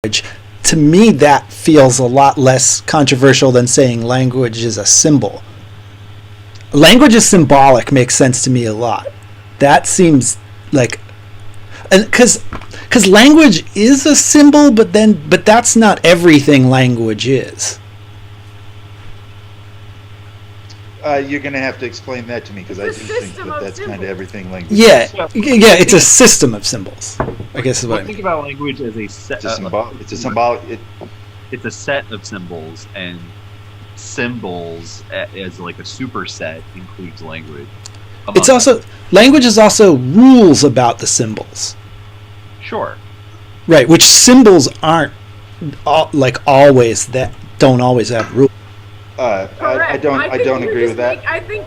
To me, that feels a lot less controversial than saying language is a symbol. Language is symbolic makes sense to me a lot. That seems like, because language is a symbol, but that's not everything language is. You're going to have to explain that to me, because I do think that's kind of everything language is. Yeah, it's a system of symbols, I guess is what I mean. Think about language as a set. It's a symbolic. It's a set of symbols, and symbols as like a superset includes language. It's also, language is also rules about the symbols. Sure. Right, which symbols aren't always, that don't always have rules. I don't agree with that. I think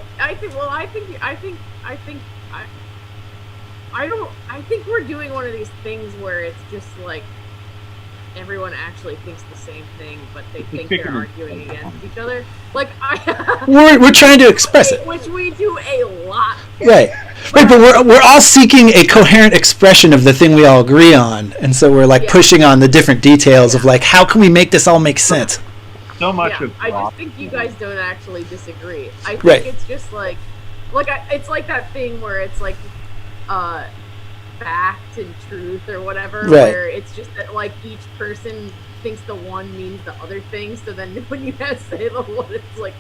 we're doing one of these things where it's just like everyone actually thinks the same thing, but they think they're arguing against each other. Like we're trying to express it, which we do a lot. Right, but we're all seeking a coherent expression of the thing we all agree on, and so we're like pushing on the different details of like, how can we make this all make sense? So much of I just think you guys don't actually disagree. I think it's just it's like that thing where it's like fact and truth or whatever, where it's just that like each person thinks the one means the other thing, so then when you guys say the one, it's like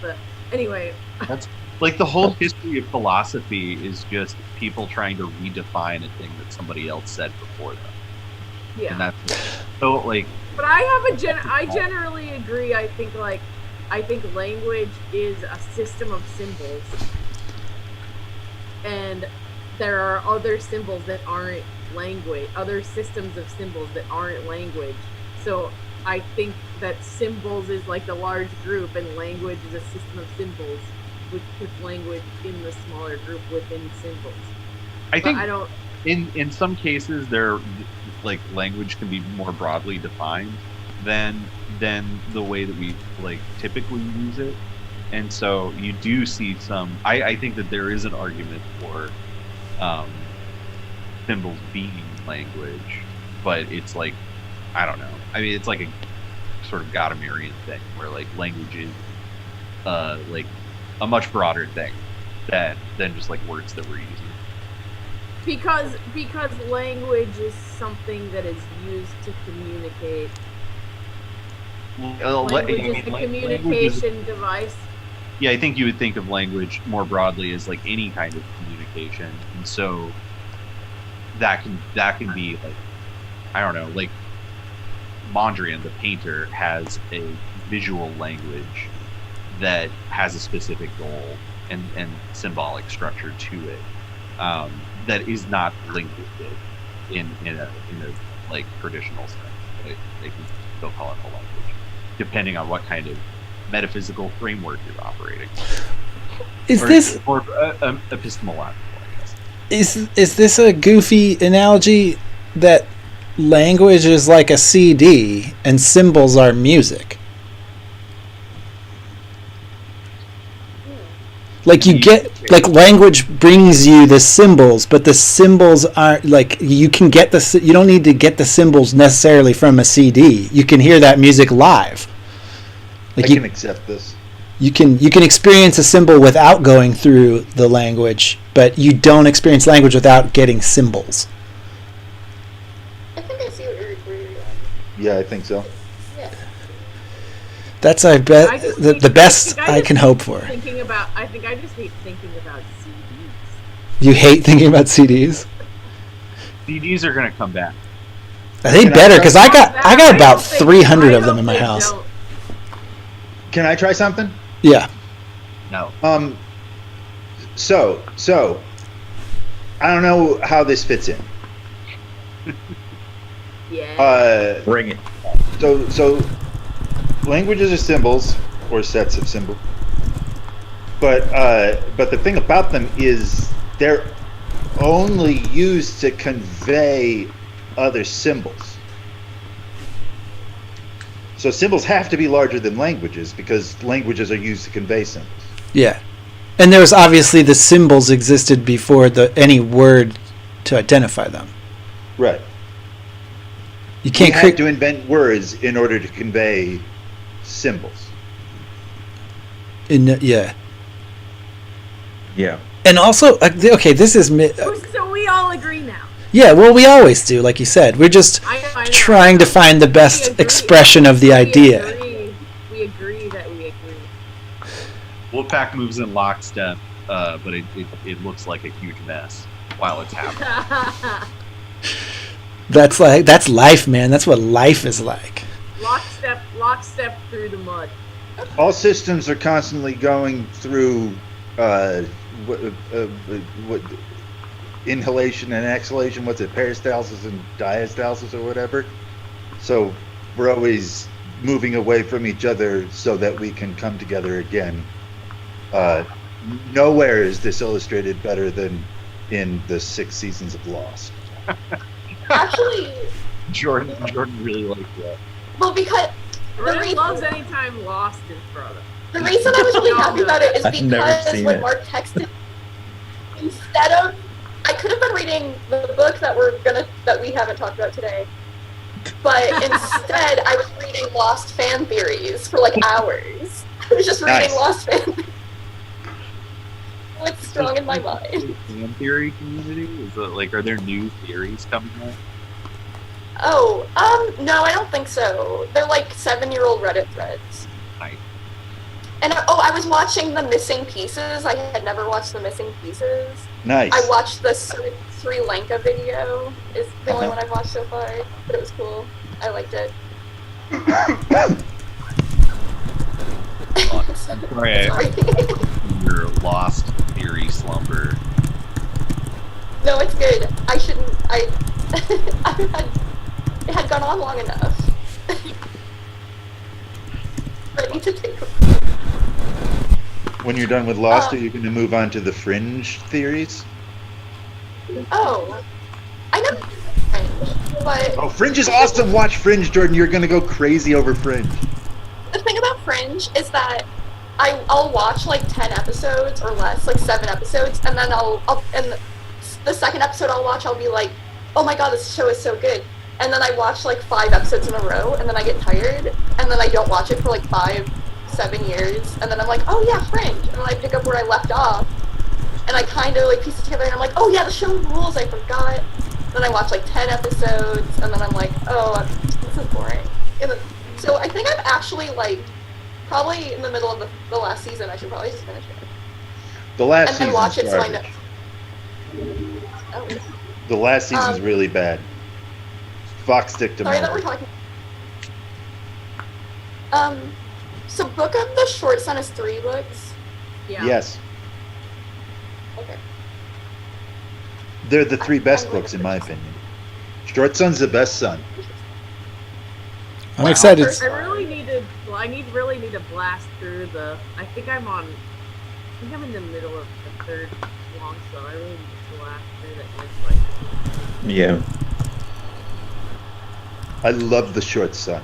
anyway. That's like the whole history of philosophy is just people trying to redefine a thing that somebody else said before them. Yeah. And that's so like. But I generally agree. I think language is a system of symbols, and there are other symbols that aren't language, other systems of symbols that aren't language. So I think that symbols is like the large group, and language is a system of symbols, with language in the smaller group within symbols. In some cases there, like, language can be more broadly defined than the way that we like typically use it, and so you do see some. I think that there is an argument for symbols being language, but it's like, I don't know. I mean, it's like a sort of Gadamerean thing where like language is like a much broader thing than just like words that we're using. Because language is something that is used to communicate. Language is a communication device. Yeah, I think you would think of language more broadly as like any kind of communication, and so that can be like, I don't know, like Mondrian, the painter, has a visual language that has a specific goal and symbolic structure to it. That is not linguistic in a like traditional sense. They can still call it a language, depending on what kind of metaphysical framework you're operating. Epistemological, I guess. Is this a goofy analogy that language is like a CD and symbols are music? Like you get, like language brings you the symbols, but the symbols aren't like, you don't need to get the symbols necessarily from a CD. You can hear that music live. Like I can accept this. You can experience a symbol without going through the language, but you don't experience language without getting symbols. I think I see what you're agreeing on. Yeah, I think so. That's the best I can hope for. I think I just hate thinking about CDs. You hate thinking about CDs? CDs are going to come back. They better, because I got about 300 of them in my house. Can I try something? Yeah. No. So I don't know how this fits in. Yeah. Bring it. So languages are symbols or sets of symbols, but the thing about them is they're only used to convey other symbols. So symbols have to be larger than languages, because languages are used to convey symbols. Yeah, and there was obviously the symbols existed before any word to identify them. Right. You We can't had create. to invent words in order to convey symbols. Yeah. Yeah. And also, okay, this is So we all agree now. yeah. Well, we always do, like you said. We're just I know. trying to find the We best agree. expression of the We idea. We agree that we agree. Wolfpack moves in lockstep, but it looks like a huge mess while it's happening. That's life, man. That's what life is like. Lockstep through the mud. All systems are constantly going through what inhalation and exhalation. What's it? Peristalsis and diastasis or whatever. So we're always moving away from each other so that we can come together again. Nowhere is this illustrated better than in the 6 seasons of Lost. Actually, Jordan really liked that. well, because Ren loves anytime Lost is brought up. the reason I was really happy about it is I've never because seen when it. Mark texted, instead of, I could have been reading the book that we haven't talked about today, but instead I was reading Lost fan theories for like hours. I was just reading Nice. Lost fan theories. It's strong in my mind. Fan theory community? Is it like, are there new theories coming out? Oh, no, I don't think so. They're like 7-year-old Reddit threads. Nice. And I was watching The Missing Pieces. I had never watched The Missing Pieces. Nice. I watched the Sri Lanka video. Is the only one I've watched so far, but it was cool. I liked it. Sorry, Sorry. your Lost theory slumber. No, it's good. I shouldn't. It had gone on long enough. Ready to take a break. When you're done with Lost, are you going to move on to the Fringe theories? Oh, I never did Fringe, but Oh, Fringe is awesome! Watch Fringe, Jordan. You're going to go crazy over Fringe. the thing about Fringe is that I'll watch like 10 episodes or less, like 7 episodes, and then and the second episode I'll watch, I'll be like, oh my god, this show is so good. And then I watch like 5 episodes in a row, and then I get tired, and then I don't watch it for like 5-7 years, and then I'm like, oh yeah, Fringe, and then I pick up where I left off, and I kind of like piece it together, and I'm like, oh yeah, the show rules, I forgot. Then I watch like 10 episodes, and then I'm like, oh, this is boring. So I think I'm actually like, probably in the middle of the last season, I should probably just finish it. The last And then season's watch it so I know. garbage. Oh, The last season's Um, really bad. Fox stick to sorry that we're talking. So Book of the Short Sun is 3 books. Yeah. Yes. Okay. They're the 3 best books, in my opinion. Short Sun's the best son. I'm excited. I really need to. Well, really need to blast through the. I think I'm in the middle of the 3rd long spell. I really need to blast through that. Like, Yeah. I love the Short Sun.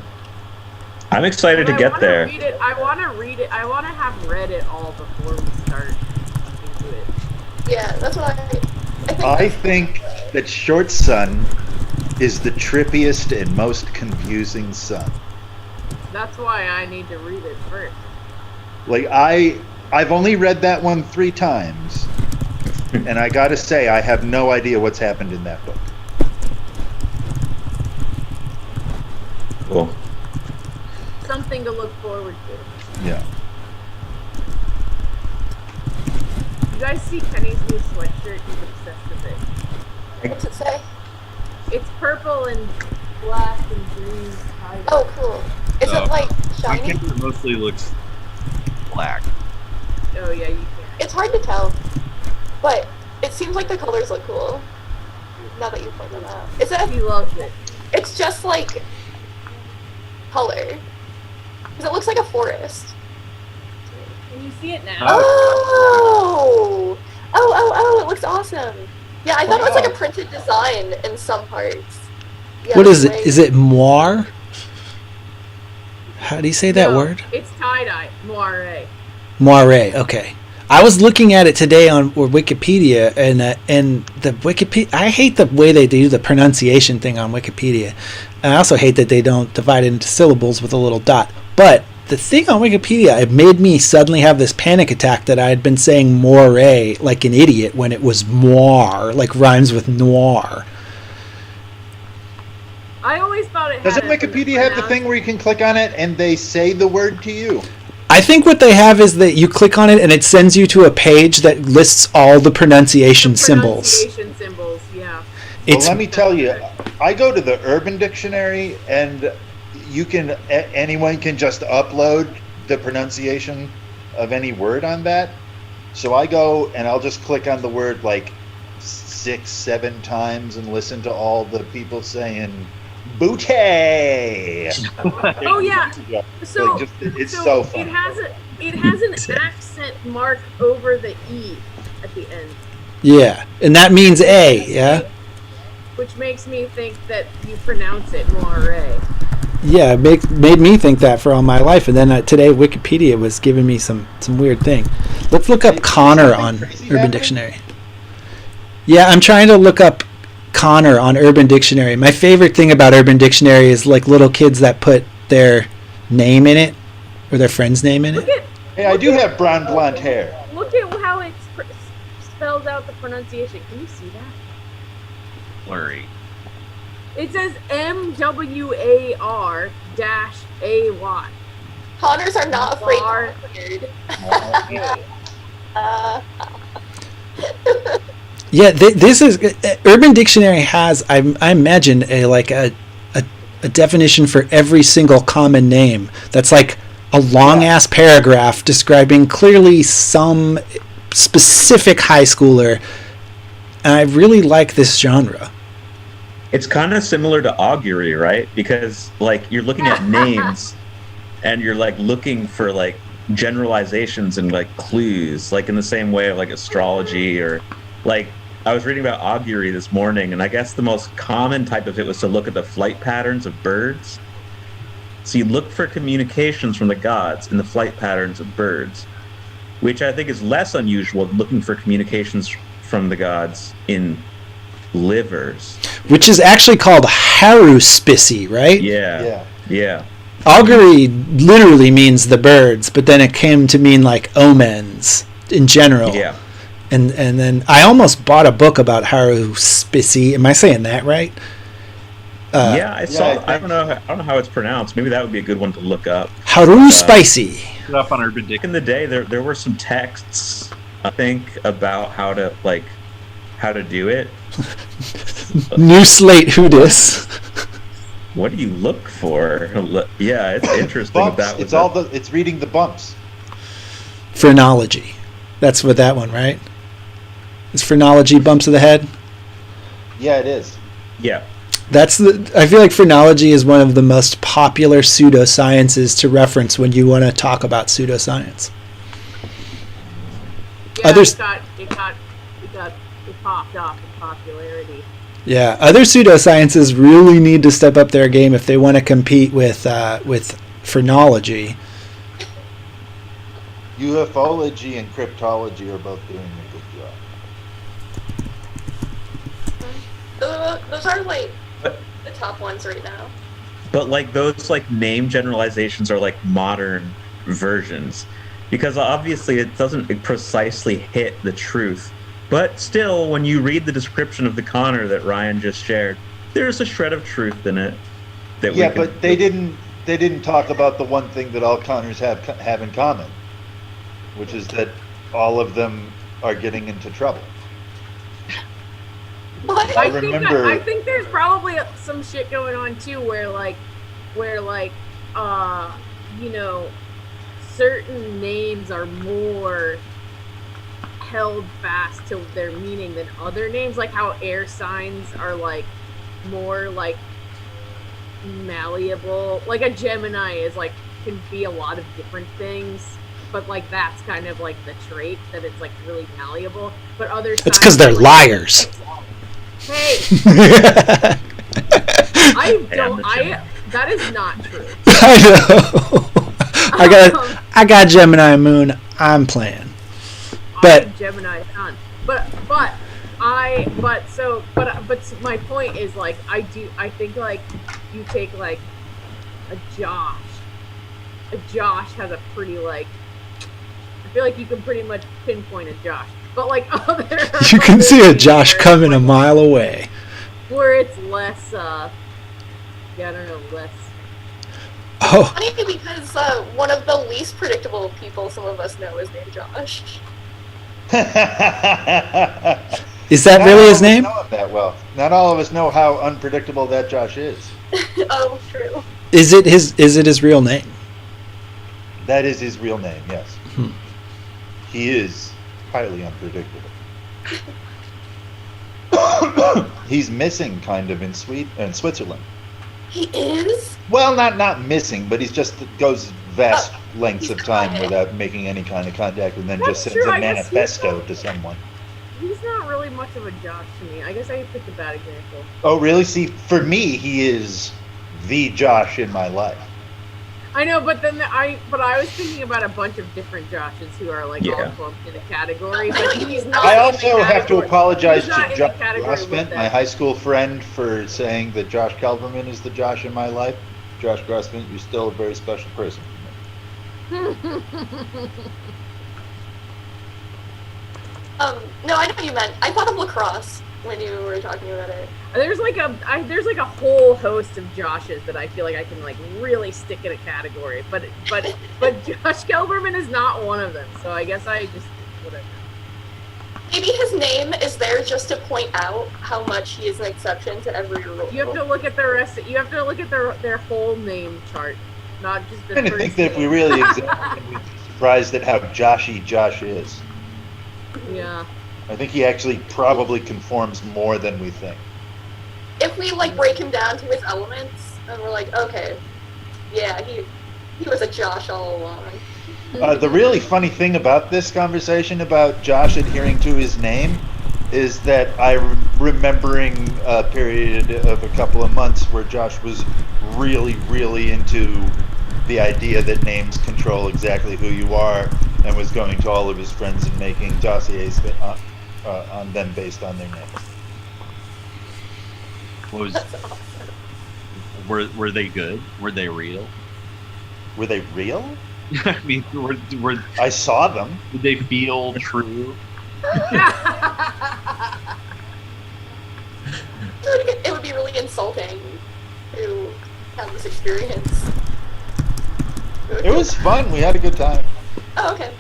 I'm excited to get there. I want to read it. I want to have read it all before we start into it. Yeah, that's what I think that Short Sun is the trippiest and most confusing sun. That's why I need to read it first. Like I've only read that one 3 times, and I gotta say I have no idea what's happened in that book. Cool. Something to look forward to. Yeah. You guys see Kenny's new sweatshirt? He's obsessed with it. What's it say? It's purple and black and green. Oh, cool. Is it like My shiny? camera mostly looks black. Oh yeah, you can. It's hard to tell, but it seems like the colors look cool. Now that you point them out, is it? He loves it. It's just like color, because it looks like a forest. Can you see it now? Oh! It looks awesome. Yeah, I thought it was like a printed design in some parts. Yeah, What is it? right. Is it moire? How do you say that No, word? It's tie-dye. Moire. Moire. Okay. I was looking at it today on Wikipedia, and the Wikipedia. I hate the way they do the pronunciation thing on Wikipedia. And I also hate that they don't divide it into syllables with a little dot. But the thing on Wikipedia, it made me suddenly have this panic attack that I had been saying moire like an idiot when it was moire, like rhymes with noir. I always thought it. Doesn't Wikipedia have the thing where you can click on it and they say the word to you? I think what they have is that you click on it and it sends you to a page that lists all the pronunciation symbols. Pronunciation symbols, yeah. Well, let me tell you, I go to the Urban Dictionary, and anyone can just upload the pronunciation of any word on that. So I go and I'll just click on the word like 6-7 times and listen to all the people saying "booty." Oh yeah. So like it's so fun. It has an accent mark over the E at the end. Yeah, and that means A, yeah? Which makes me think that you pronounce it moire. Yeah, it made me think that for all my life, and then today Wikipedia was giving me some weird thing. Let's look up Connor on Urban Dictionary. Yeah, I'm trying to look up Connor on Urban Dictionary. My favorite thing about Urban Dictionary is like little kids that put their name in it, or their friend's name in it. Hey, I do have brown blonde hair. Look at how it spells out the pronunciation. Can you see that? Blurry. It says MWAR-AY. Connors are not afraid Bar- to be weird. Yeah, this is Urban Dictionary has I imagine a definition for every single common name. That's like a long ass paragraph describing clearly some specific high schooler. And I really like this genre. It's kind of similar to augury, right? Because like you're looking at names and you're like looking for like generalizations and like clues, like in the same way of like astrology, or like I was reading about augury this morning, and I guess the most common type of it was to look at the flight patterns of birds. So you look for communications from the gods in the flight patterns of birds, which I think is less unusual than looking for communications from the gods in livers. Which is actually called haruspicy, right? Yeah. Augury literally means the birds, but then it came to mean like omens in general. Yeah. And then I almost bought a book about haruspicy. Am I saying that right? I don't know how it's pronounced. Maybe that would be a good one to look up. Haruspicy. Up on Urban Back in the day, there were some texts, I think, about how to do it. New Slate Who Dis. What do you look for? Yeah, it's interesting. Bumps. It's reading the bumps. Phrenology. That's what that one, right? Is phrenology bumps of the head? Yeah, it is. Yeah. I feel like phrenology is one of the most popular pseudosciences to reference when you want to talk about pseudoscience. Yeah, it popped off in popularity. Yeah, other pseudosciences really need to step up their game if they want to compete with phrenology. Ufology and cryptology are both doing a good job. Those are like the top ones right now. But like those like name generalizations are like modern versions, because obviously it doesn't precisely hit the truth. But still, when you read the description of the Connor that Ryan just shared, there's a shred of truth in it. But they didn't talk about the one thing that all Connors have in common, which is that all of them are getting into trouble. I think there's probably some shit going on too, where certain names are more held fast to their meaning than other names, like how air signs are like more like malleable. Like a Gemini is like can be a lot of different things, but like that's kind of like the trait that it's like really malleable. But other it's because they're liars. Hey, that is not true. I know. I got Gemini moon. I'm playing. But- I'm Gemini Sun. But my point is like I think like you take like a Josh. A Josh has a pretty like. I feel like you can pretty much pinpoint a Josh, but like You can see a Josh where coming it's a mile away. where it's less. Yeah, I don't know, less. Oh, Funny because one of the least predictable people some of us know is named Josh. is that really his name? Not all of us know him that well. Not all of us know how unpredictable that Josh is. Oh, true. Is it his real name? That is his real name, yes. Hmm. He is highly unpredictable. He's missing kind of in Switzerland. He is? Well, not missing, but he's just goes vast lengths he's of time quiet. without making any kind of contact, and then That's just sends true, a I guess he's manifesto not- to someone. He's not really much of a Josh to me. I guess I picked a bad example. Oh, really? See, for me, he is the Josh in my life. I know, but then I was thinking about a bunch of different Joshes who are like all Yeah. clumped in a category, but he's not. I in the also have to category. apologize He's not to in Josh the category with Grossman, that. my high school friend, for saying that Josh Kelberman is the Josh in my life. Josh Grossman, you're still a very special person for me. No, I know what you meant. I thought of lacrosse when you were talking about it. There's like a whole host of Joshes that I feel like I can like really stick in a category, but Josh Kelberman is not one of them. So I guess I just whatever. Maybe his name is there just to point out how much he is an exception to every rule. You have to look at the rest. You have to look at their whole name chart, not just the I first think that if we name. really examine it, we'd be surprised at how Joshy Josh is. Yeah. I think he actually probably conforms more than we think. If we like break him down to his elements, and we're like, okay, yeah, he was a Josh all along. The really funny thing about this conversation about Josh adhering to his name is that I'm remembering a period of a couple of months where Josh was really, really into the idea that names control exactly who you are, and was going to all of his friends and making dossiers on them based on their names. Was That's awesome. were they good? Were they real? Were they real? I mean, were I saw them. did they feel true? It would be really insulting to have this experience. It was fun. We had a good time. Oh, okay.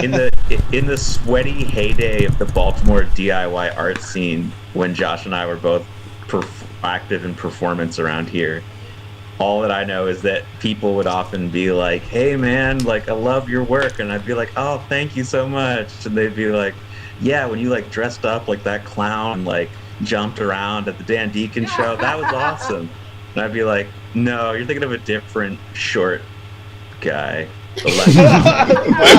in the sweaty heyday of the Baltimore DIY art scene, when Josh and I were both active in performance around here, all that I know is that people would often be like, "Hey man, like I love your work," and I'd be like, "Oh, thank you so much," and they'd be like, "Yeah, when you like dressed up like that clown, like jumped around at the Dan Deacon show, that was awesome," and I'd be like, "No, you're thinking of a different short guy." Wow,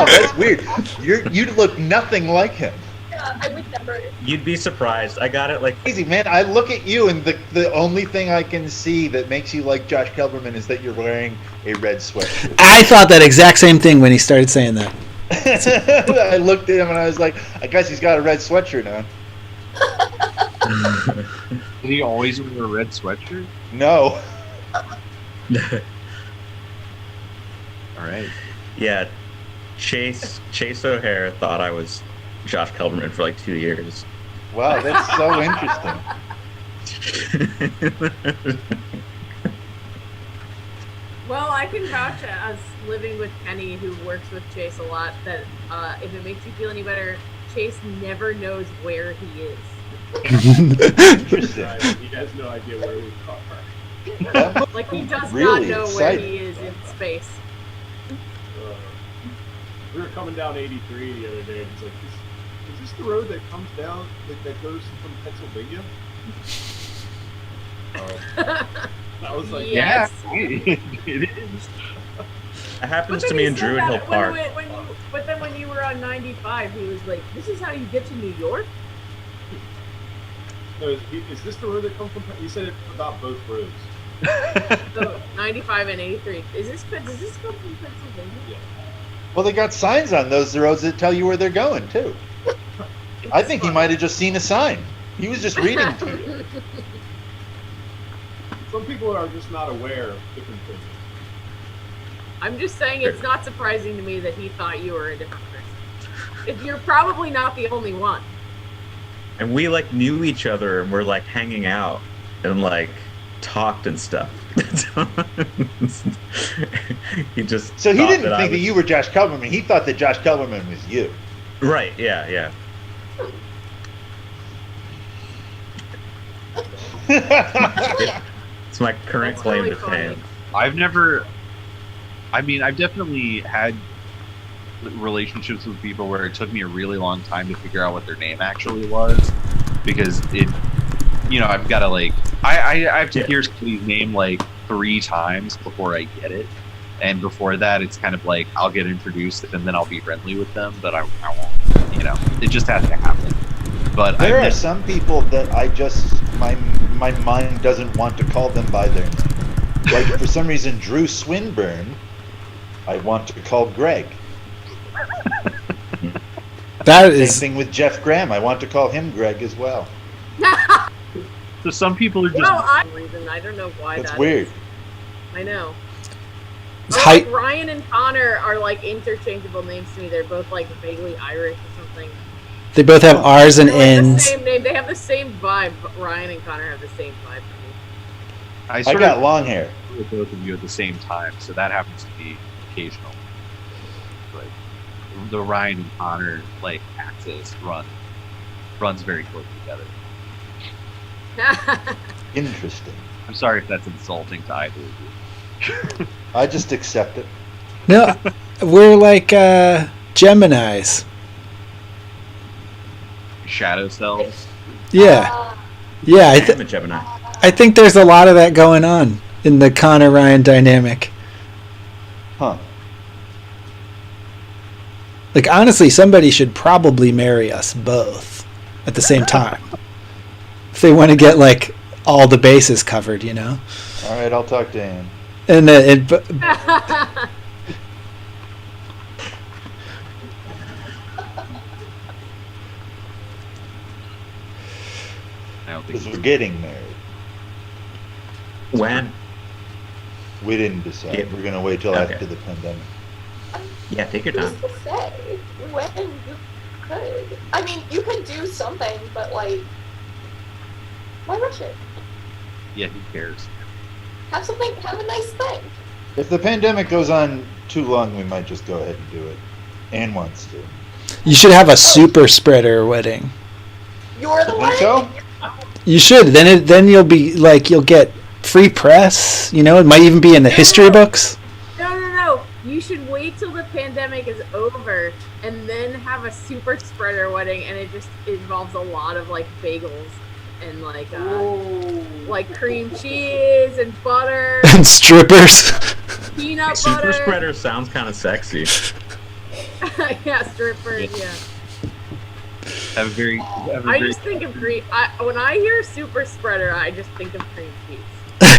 that's weird. You look nothing like him. Yeah, I would never. You'd be surprised. I got it like Crazy, man. I look at you, and the only thing I can see that makes you like Josh Kelberman is that you're wearing a red sweatshirt. I thought that exact same thing when he started saying that. I looked at him and I was like, I guess he's got a red sweatshirt on. Did he always wear a red sweatshirt? No. All right. yeah, Chase O'Hare thought I was Josh Kelberman for like 2 years. Wow, that's so interesting. Well, I can vouch as living with Kenny, who works with Chase a lot, that if it makes you feel any better, Chase never knows where he is. Interesting. Right, he has no idea where we are. Like he does Really not know where exciting. he is in space. We were coming down 83 the other day, and he's like, is this the road that comes down, that goes from Pennsylvania? I was like, Yes. Yeah, it is. It happens But to then me he in said Druid that Hill Park. But then when you were on 95, he was like, "This is how you get to New York." no, is this the road that comes from? He said it about both roads. So 95 and 83. Does this come from Pennsylvania? Yeah. Well, they got signs on those roads that tell you where they're going too. I think he might have just seen a sign. He was just reading to you. Some people are just not aware of different things. I'm just saying it's not surprising to me that he thought you were a different person. You're probably not the only one. And we like knew each other and we're like hanging out and like talked and stuff. He just So he thought didn't I think that was- you were Josh Kelberman. He thought that Josh Kelberman was you. Right, yeah. It's my current That's claim really to funny. fame. I've definitely had relationships with people where it took me a really long time to figure out what their name actually was, because I've got to like, I have to hear somebody's name like 3 times before I get it. And before that, it's kind of like, I'll get introduced and then I'll be friendly with them, but I won't, it just has to happen. But There are some people that I just, my mind doesn't want to call them by their name. Like, for some reason, Drew Swinburne, I want to call Greg. That Same is thing with Jeff Graham. I want to call him Greg as well. So some people are just, I don't know why That's that weird. is. I know. it's Or, hype. like, Ryan and Connor are like interchangeable names to me. They're both like vaguely Irish or something. They both have R's and They're like the N's. same name. They have the same vibe. But Ryan and Connor have the same vibe for me. I I sort got of long hair. with both of you at the same time, so that happens to be occasional. But the Ryan and Connor like axis runs very close together. Interesting. I'm sorry if that's insulting to either of you. I just accept it. No, we're like Geminis. Shadow selves. Yeah, yeah. I'm a Gemini. I think there's a lot of that going on in the Connor Ryan dynamic. Huh. Like, honestly, somebody should probably marry us both at the same time if they want to get like all the bases covered, you know. All right, I'll talk to Ann. And I don't think Because we're getting married. When? We didn't decide. Yeah. We're going to wait till Okay. after the pandemic. Yeah, take your time. Who's to say when you could? I mean, you could do something, but like, why rush it? yeah, who cares? Have a nice thing. If the pandemic goes on too long, we might just go ahead and do it. Ann wants to. you should have a super spreader wedding. You're the Think one. so? You should. Then you'll be like, you'll get free press. You know, it might even be in the history books. No. You should wait till the pandemic is over and then have a super spreader wedding, and it just involves a lot of like bagels and like cream cheese and butter, And strippers. peanut Super butter. spreader sounds kind of sexy. Yeah, strippers. Yeah. Have a very. I just think of cream. When I hear super spreader, I just think of cream cheese.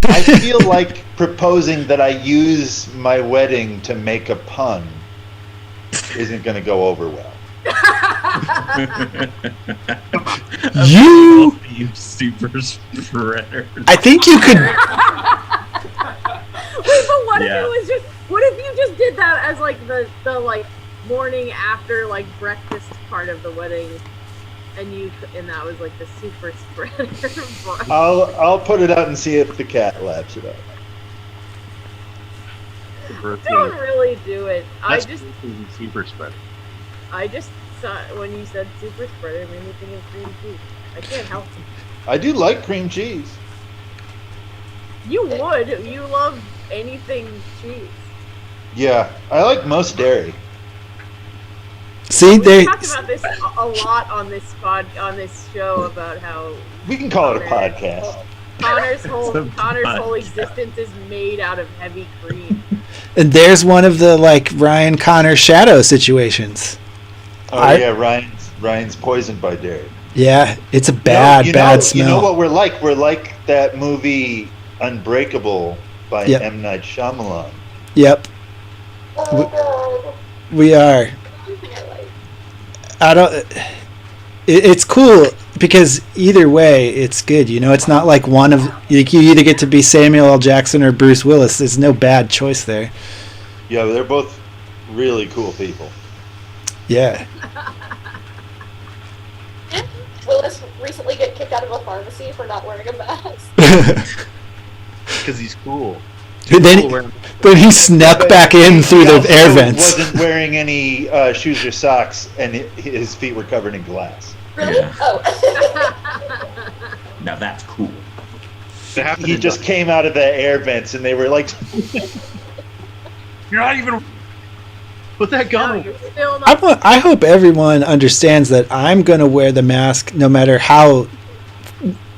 I feel like proposing that I use my wedding to make a pun isn't going to go over well. You. You super spreader. I think you could. Wait, but what Yeah. if it was just? What if you just did that as like the like morning after like breakfast part of the wedding, and that was like the super spreader. brunch? I'll put it out and see if the cat laps it up. Don't really do it. I just super spreader. saw when you said super spreader, it made me think of cream cheese. I can't help it. I do like cream cheese. You would. You love anything cheese. Yeah, I like most dairy. See, We they. talked about this a lot on this show about how We can call it a podcast. Connor's whole It's a podcast. existence is made out of heavy cream. And there's one of the like Ryan Connor shadow situations. Oh yeah, Ryan's poisoned by dairy. Yeah, it's a bad smell. You know what we're like? We're like that movie Unbreakable by Yep. M. Night Shyamalan. Yep. Oh, We are. Something I like. I don't. It's cool because either way, it's good. You know, it's not like one of like you either get to be Samuel L. Jackson or Bruce Willis. There's no bad choice there. Yeah, they're both really cool people. Yeah. Did Willis recently get kicked out of a pharmacy for not wearing a mask? Because he's cool. Then he snuck back in through He the also air vents. wasn't wearing any shoes or socks, and his feet were covered in glass. Really? Yeah. Oh. Now that's cool. He just came out of the air vents, and they were like, You're not even. Put that gun No, away. you're still not. I hope everyone understands that I'm going to wear the mask no matter how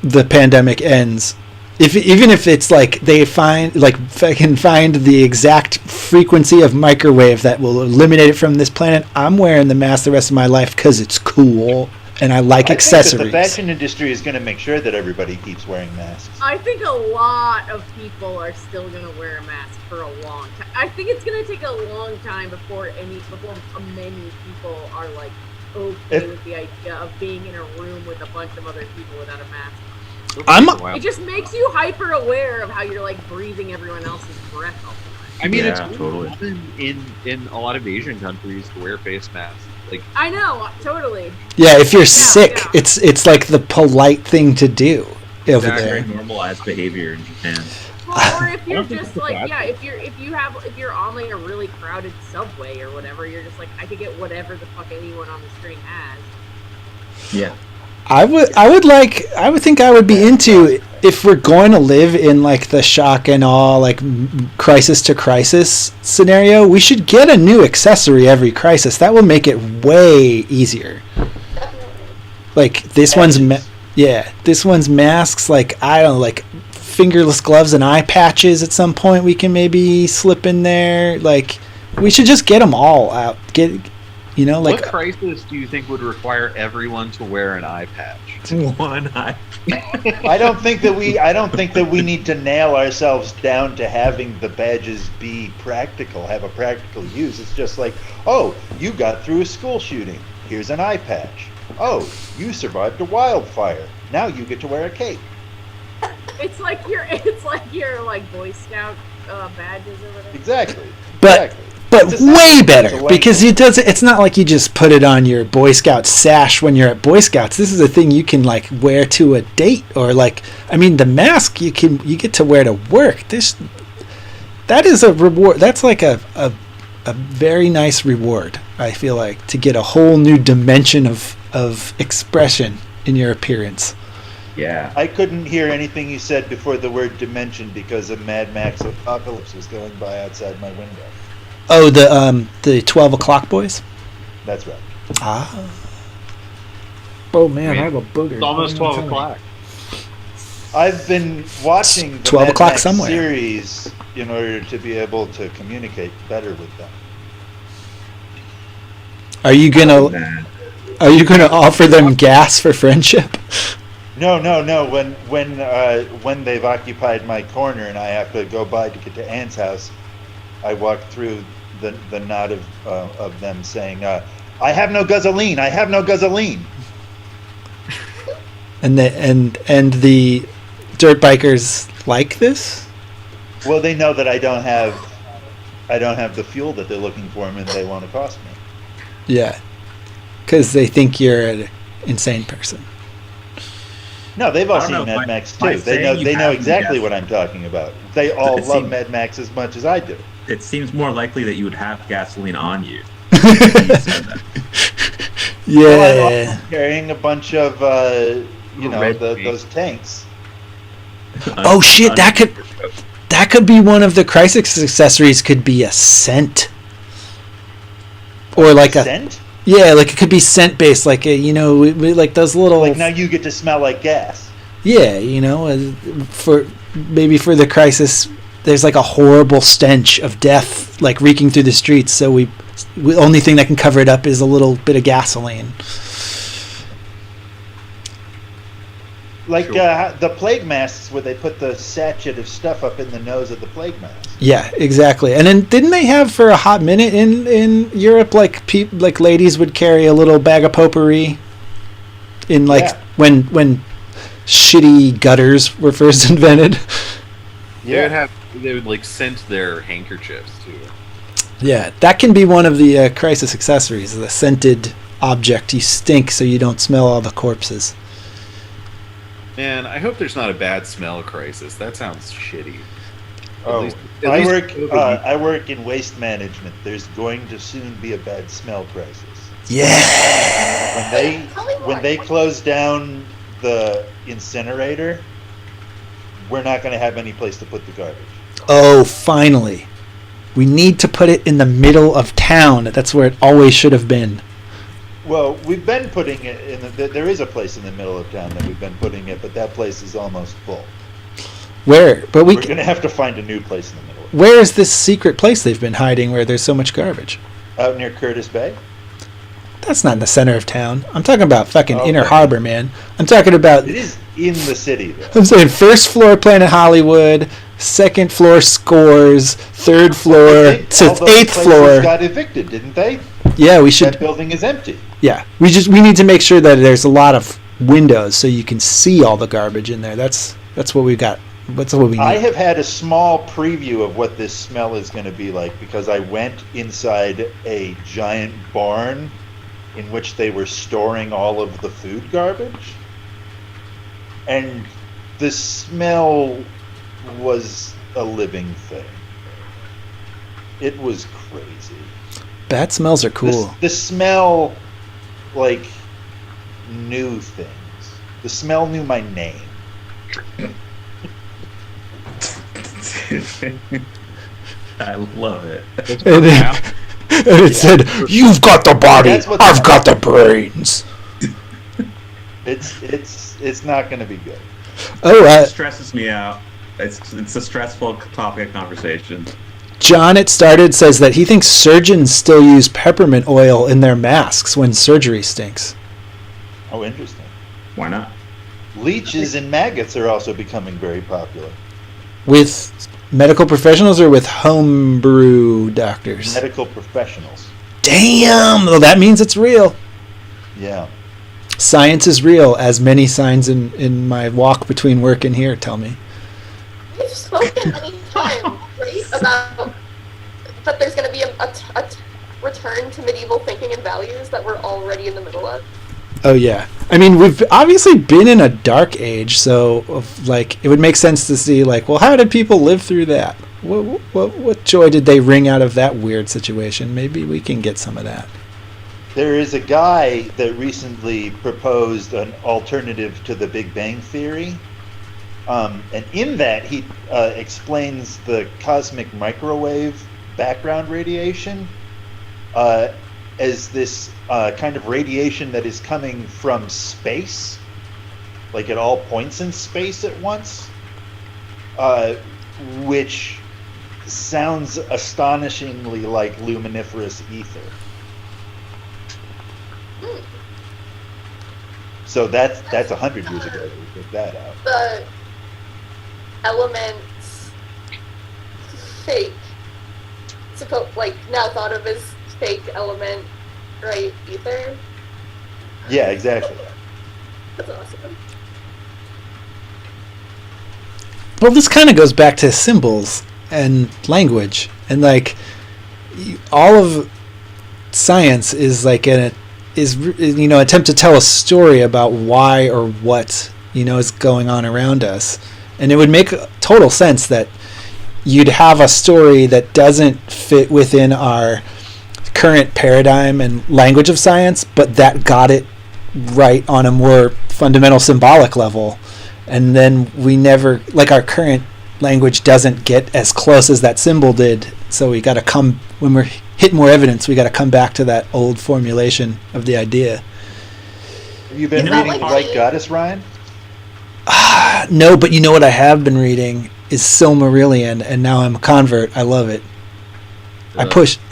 the pandemic ends. Even if it's like they find, like, if I can find the exact frequency of microwave that will eliminate it from this planet, I'm wearing the mask the rest of my life because it's cool and I like I think that accessories. the fashion industry is going to make sure that everybody keeps wearing masks. I think a lot of people are still gonna wear a mask for a long time. I think it's gonna take a long time before many people are like okay with the idea of being in a room with a bunch of other people without a mask. It just makes you hyper aware of how you're like breathing everyone else's breath all the time. I mean, Yeah, it's totally. common in a lot of Asian countries to wear face masks. Like, I know, totally. Yeah, if you're sick, yeah. it's like the polite thing to do over That's there. very normalized behavior in Japan. Well, or if you're think just it's a like, bad yeah, thing. if you're on like a really crowded subway or whatever, you're just like, I could get whatever the fuck anyone on the train has. Yeah. I would think I would be into, if we're going to live in like the shock and awe, like crisis to crisis scenario, we should get a new accessory every crisis. That will make it way easier. Definitely. Like this this one's masks, like I don't know, like fingerless gloves and eye patches at some point we can maybe slip in there. Like we should just get them all out. what crisis do you think would require everyone to wear an eye patch? One eye. I don't think that we need to nail ourselves down to having the badges be practical, have a practical use. It's just like, oh, you got through a school shooting. Here's an eye patch. Oh, you survived a wildfire. Now you get to wear a cape. It's like your like Boy Scout badges or whatever. Exactly. But It's a way sign. It's better a way. because it's not like you just put it on your Boy Scout sash when you're at Boy Scouts. This is a thing you can like wear to a date, or like, I mean, the mask you get to wear to work. That is a reward. That's like a very nice reward, I feel like, to get a whole new dimension of expression in your appearance. Yeah. I couldn't hear anything you said before the word dimension because a Mad Max apocalypse was going by outside my window. Oh, the 12 o'clock boys? That's right. Ah. Oh man, I I have a booger. It's almost 12 o'clock. I've been watching the 12 Mad o'clock Max somewhere. series in order to be able to communicate better with them. Are you gonna offer them gas for friendship? No. When they've occupied my corner and I have to go by to get to Anne's house, I walk through the knot of them saying, "I have no gasoline. I have no gasoline." And the dirt bikers like this? Well, they know that I don't have the fuel that they're looking for, and they want to cost me. Yeah, because they think you're an insane person. No, they've all I don't seen know, Mad by- Max by too. saying you They know have exactly gas- what I'm talking about. They all It love seems- Mad Max as much as I do. It seems more likely that you would have gasoline on you. You said that. Well, I'm Yeah. also carrying a bunch of Red meat. those tanks. Oh shit, that could be one of the crisis accessories. Could be a scent, or like Scent? like it could be scent based, like like those little Like now you get to smell like gas. yeah, for the crisis. There's like a horrible stench of death like reeking through the streets. So the only thing that can cover it up is a little bit of gasoline. Like Sure. the plague masks where they put the sachet of stuff up in the nose of the plague mask. Yeah, exactly. And then didn't they have for a hot minute in Europe like like ladies would carry a little bag of potpourri in like Yeah. when shitty gutters were first invented. They would like scent their handkerchiefs too. Yeah, that can be one of the crisis accessories, the scented object. You stink so you don't smell all the corpses. Man, I hope there's not a bad smell crisis. That sounds shitty. Oh, at I least work. COVID. I work in waste management. There's going to soon be a bad smell crisis. Yeah. When they close down the incinerator, we're not going to have any place to put the garbage. Oh, finally. We need to put it in the middle of town. That's where it always should have been. Well, we've been putting it in. There is a place in the middle of town that we've been putting it, but that place is almost full. Where? But We're going to have to find a new place in the middle. Where is this secret place they've been hiding where there's so much garbage? Out near Curtis Bay. That's not in the center of town. I'm talking about fucking Okay. Inner Harbor, man. I'm talking about... It is in the city, though. I'm saying first floor Planet Hollywood, second floor Scores, third floor to All those eighth places floor. got evicted, didn't they? Yeah, we That should... building is empty. Yeah, we need to make sure that there's a lot of windows so you can see all the garbage in there. That's what we got. That's what we need. I have had a small preview of what this smell is going to be like because I went inside a giant barn in which they were storing all of the food garbage. And the smell was a living thing. It was crazy. Bad smells are cool. The smell, like, knew things. The smell knew my name. I love it. And it said, "You've got the body, That's what I've got the brains." It's not going to be good. Oh, It stresses me out. It's a stressful topic of conversation. John, it started, says that he thinks surgeons still use peppermint oil in their masks when surgery stinks. Oh, interesting. Why not? Leeches and maggots are also becoming very popular. With medical professionals or with homebrew doctors? Medical professionals. Damn! Well, that means it's real. Yeah. Science is real, as many signs in my walk between work and here tell me. We've spoken many times, right, about that there's going to be a return to medieval thinking and values that we're already in the middle of. Oh yeah, I mean we've obviously been in a dark age, so like it would make sense to see like, well, how did people live through that? What joy did they wring out of that weird situation? Maybe we can get some of that. There is a guy that recently proposed an alternative to the Big Bang Theory. And in that, he explains the cosmic microwave background radiation as this kind of radiation that is coming from space, like at all points in space at once, which sounds astonishingly like luminiferous ether. So that's 100 years ago that we figured that out. The elements fake, like now thought of as fake element, right? Ether. Yeah, exactly. That's awesome. Well, this kind of goes back to symbols and language, and like all of science is like is attempt to tell a story about why or what is going on around us, and it would make total sense that you'd have a story that doesn't fit within our current paradigm and language of science, but that got it right on a more fundamental symbolic level. And then we never, like our current language doesn't get as close as that symbol did. So we got to come, when we're hit more evidence, we got to come back to that old formulation of the idea. Have you been You know, reading like- White Goddess, Ryan? No, but you know what I have been reading is Silmarillion, and now I'm a convert. I love it. I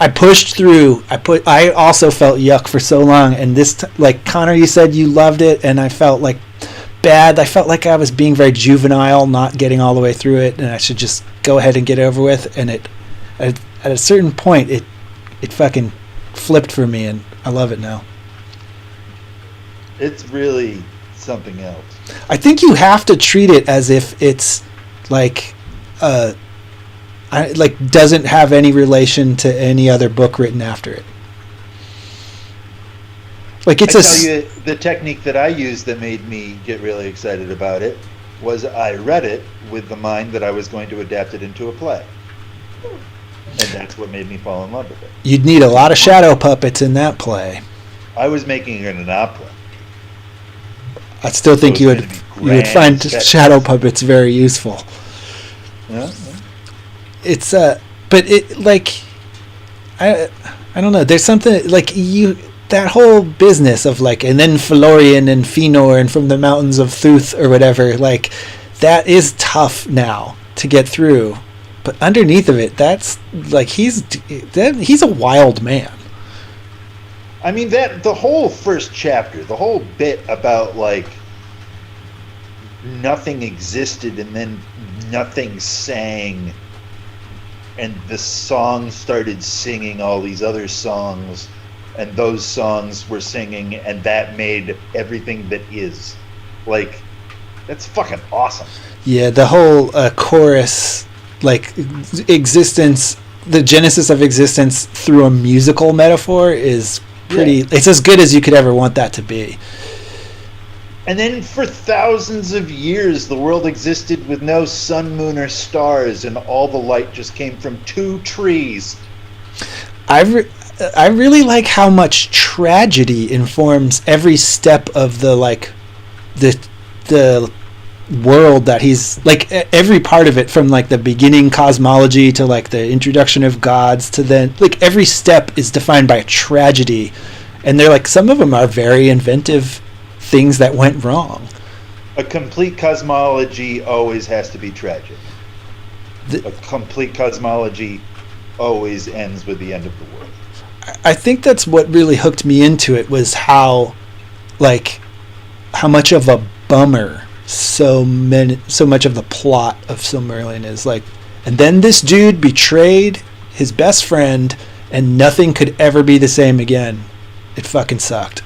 pushed through. I also felt yuck for so long, and like Connor, you said you loved it, and I felt like bad. I felt like I was being very juvenile, not getting all the way through it, and I should just go ahead and get it over with. And at a certain point, it fucking flipped for me, and I love it now. It's really something else. I think you have to treat it as if it's like doesn't have any relation to any other book written after it. Like it's I tell you, the technique that I used that made me get really excited about it was I read it with the mind that I was going to adapt it into a play. And that's what made me fall in love with it. You'd need a lot of shadow puppets in that play. I was making it an opera. I still think you would find shadow puppets very useful. Yeah. It's but it like I don't know. There's something like that whole business of like, and then Felorian and Fëanor and from the mountains of Thuth or whatever, like that is tough now to get through. But underneath of it, that's like he's a wild man. I mean, that the whole first chapter, the whole bit about like nothing existed and then nothing sang, and the song started singing all these other songs, and those songs were singing, and that made everything that is. Like, that's fucking awesome. Yeah, the whole chorus, like existence, the genesis of existence through a musical metaphor is pretty, it's as good as you could ever want that to be. And then for thousands of years, the world existed with no sun, moon, or stars, and all the light just came from 2 trees. I really like how much tragedy informs every step of the world that he's like, every part of it, from like the beginning cosmology to like the introduction of gods to then like every step is defined by a tragedy, and they're like, some of them are very inventive things that went wrong. A complete cosmology always has to be tragic. A complete cosmology always ends with the end of the world. I think that's what really hooked me into it, was how much of a bummer so much of the plot of Silmarillion is. Like, and then this dude betrayed his best friend and nothing could ever be the same again. It fucking sucked.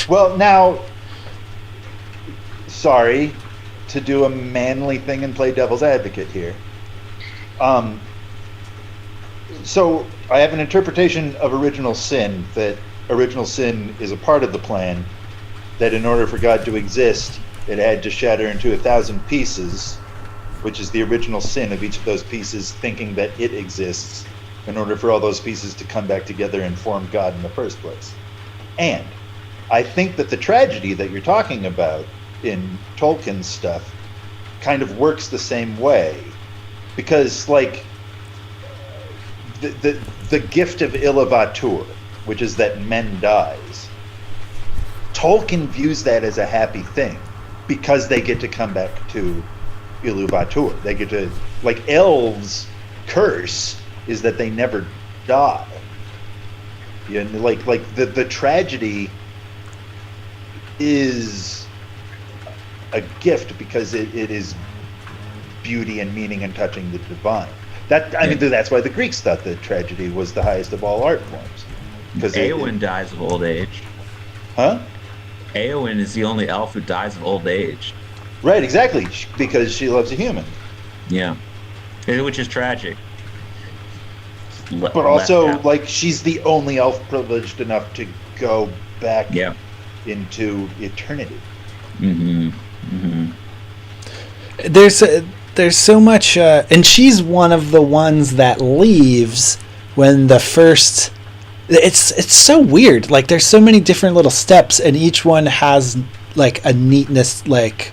Well, now, sorry to do a manly thing and play devil's advocate here. So I have an interpretation of original sin, that original sin is a part of the plan, that in order for God to exist, it had to shatter into 1,000 pieces, which is the original sin of each of those pieces thinking that it exists, in order for all those pieces to come back together and form God in the first place. And I think that the tragedy that you're talking about in Tolkien's stuff kind of works the same way, because like the gift of Iluvatar, which is that men dies, Tolkien views that as a happy thing because they get to come back to Iluvatar. They get to, like, elves' curse is that they never die. You know, like the tragedy is a gift because it is beauty and meaning and touching the divine. I mean, that's why the Greeks thought that tragedy was the highest of all art forms. Because Éowyn dies of old age. Huh? Éowyn is the only elf who dies of old age. Right, exactly, because she loves a human. Yeah, which is tragic. But also, like, she's the only elf privileged enough to go back into eternity. Mm-hmm. Mm-hmm. There's so much, and she's one of the ones that leaves when the first. It's so weird. Like, there's so many different little steps, and each one has like a neatness. Like,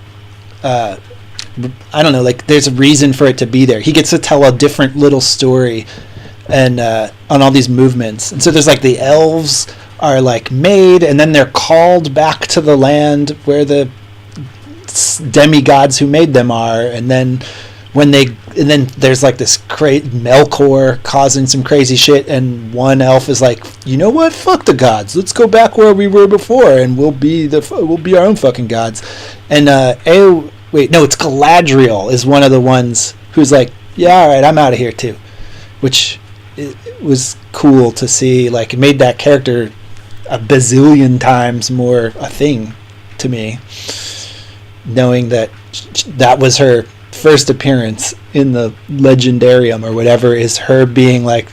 I don't know. Like, there's a reason for it to be there. He gets to tell a different little story, and on all these movements. And so there's like the elves are like made, and then they're called back to the land where the demigods who made them are, and then when they, and then there's like this Melkor causing some crazy shit, and one elf is like, you know what, fuck the gods, let's go back where we were before, and we'll be our own fucking gods. And it's Galadriel is one of the ones who's like, yeah, all right, I'm out of here too, which it was cool to see. Like, it made that character a bazillion times more a thing to me, knowing that that was her first appearance in the Legendarium or whatever, is her being like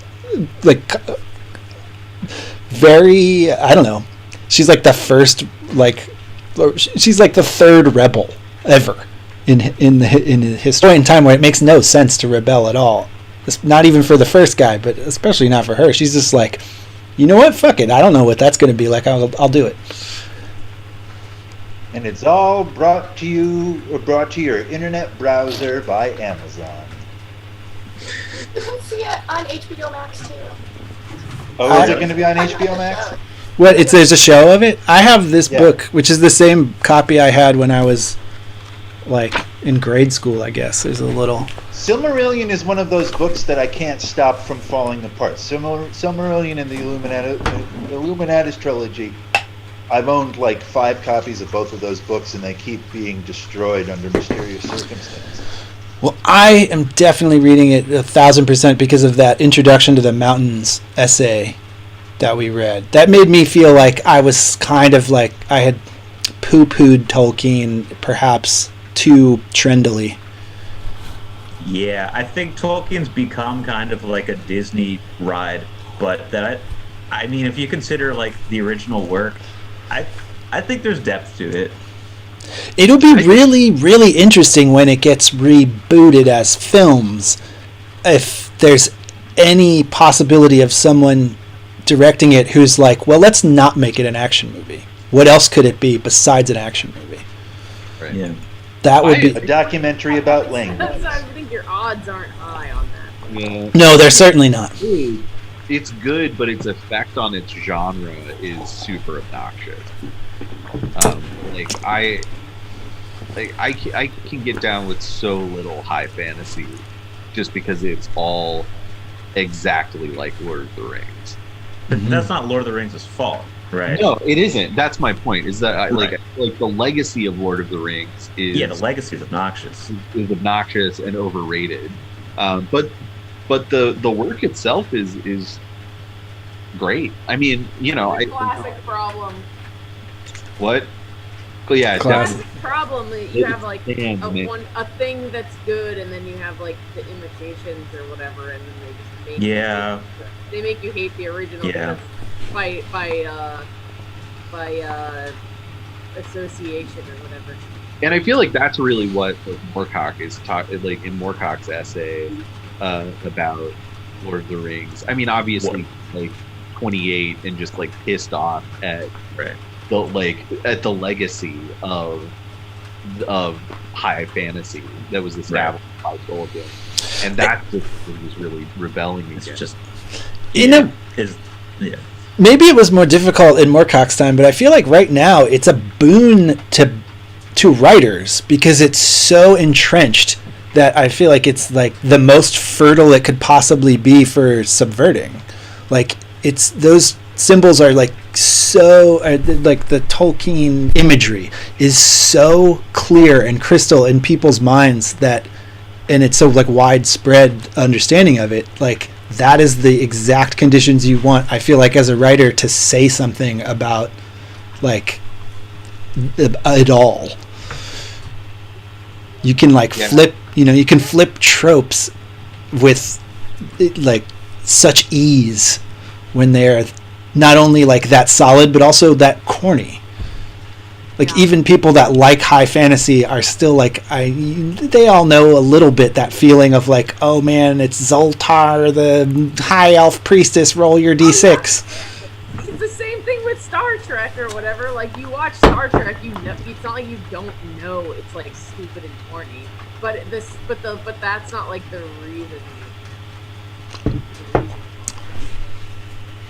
very, I don't know, she's like the first, like, she's like the third rebel ever in the history in time, where it makes no sense to rebel at all. It's not even for the first guy, but especially not for her. She's just like, you know what, fuck it, I don't know what that's going to be like, I'll do it. And it's all brought to your internet browser by Amazon. You can see it on HBO Max too. Oh, is it going to be on HBO Max? What? There's a show of it? I have this book, which is the same copy I had when I was like in grade school, I guess. There's a little. Silmarillion is one of those books that I can't stop from falling apart. Silmarillion and the Illuminatus trilogy. I've owned like 5 copies of both of those books, and they keep being destroyed under mysterious circumstances. Well, I am definitely reading it 1,000% because of that Introduction to the Mountains essay that we read. That made me feel like I was kind of like I had poo-pooed Tolkien perhaps too trendily. Yeah, I think Tolkien's become kind of like a Disney ride, but I mean, if you consider like the original work, I think there's depth to it. It'll be really, really interesting when it gets rebooted as films, if there's any possibility of someone directing it who's like, well, let's not make it an action movie. What else could it be besides an action movie? Right. Yeah. That would be a documentary about language. I think your odds aren't high on that. Yeah. No, they're certainly not. It's good, but its effect on its genre is super obnoxious. I can get down with so little high fantasy, just because it's all exactly like Lord of the Rings. But that's not Lord of the Rings' fault, right? No, it isn't. That's my point. Is that like the legacy of Lord of the Rings is the legacy is obnoxious. Is obnoxious and overrated. But the work itself is great. I mean, Classic problem. What? But yeah, Classic problem that you have like man. a thing that's good, and then you have like the imitations or whatever, and then they just make they make you hate the original by association or whatever. And I feel like that's really what Moorcock is like in Moorcock's essay about Lord of the Rings. I mean, obviously, like 28 and just like pissed off at the legacy of high fantasy that was established by Tolkien, and that just was really rebelling against. It's just maybe it was more difficult in Moorcock's time, but I feel like right now it's a boon to writers because it's so entrenched that I feel like it's like the most fertile it could possibly be for subverting. Like, it's those symbols are like so like the Tolkien imagery is so clear and crystal in people's minds that, and it's so like widespread understanding of it, like that is the exact conditions you want, I feel like, as a writer to say something about like it all. You can like flip, you can flip tropes with like such ease when they're not only like that solid but also that corny. Like even people that like high fantasy are still like they all know a little bit that feeling of like, oh man, it's Zoltar, the high elf priestess, roll your d6. It's the same thing with Star Trek or whatever. Like, you watch Star Trek, it's not like you don't know it's like stupid and corny. But that's not like the reason.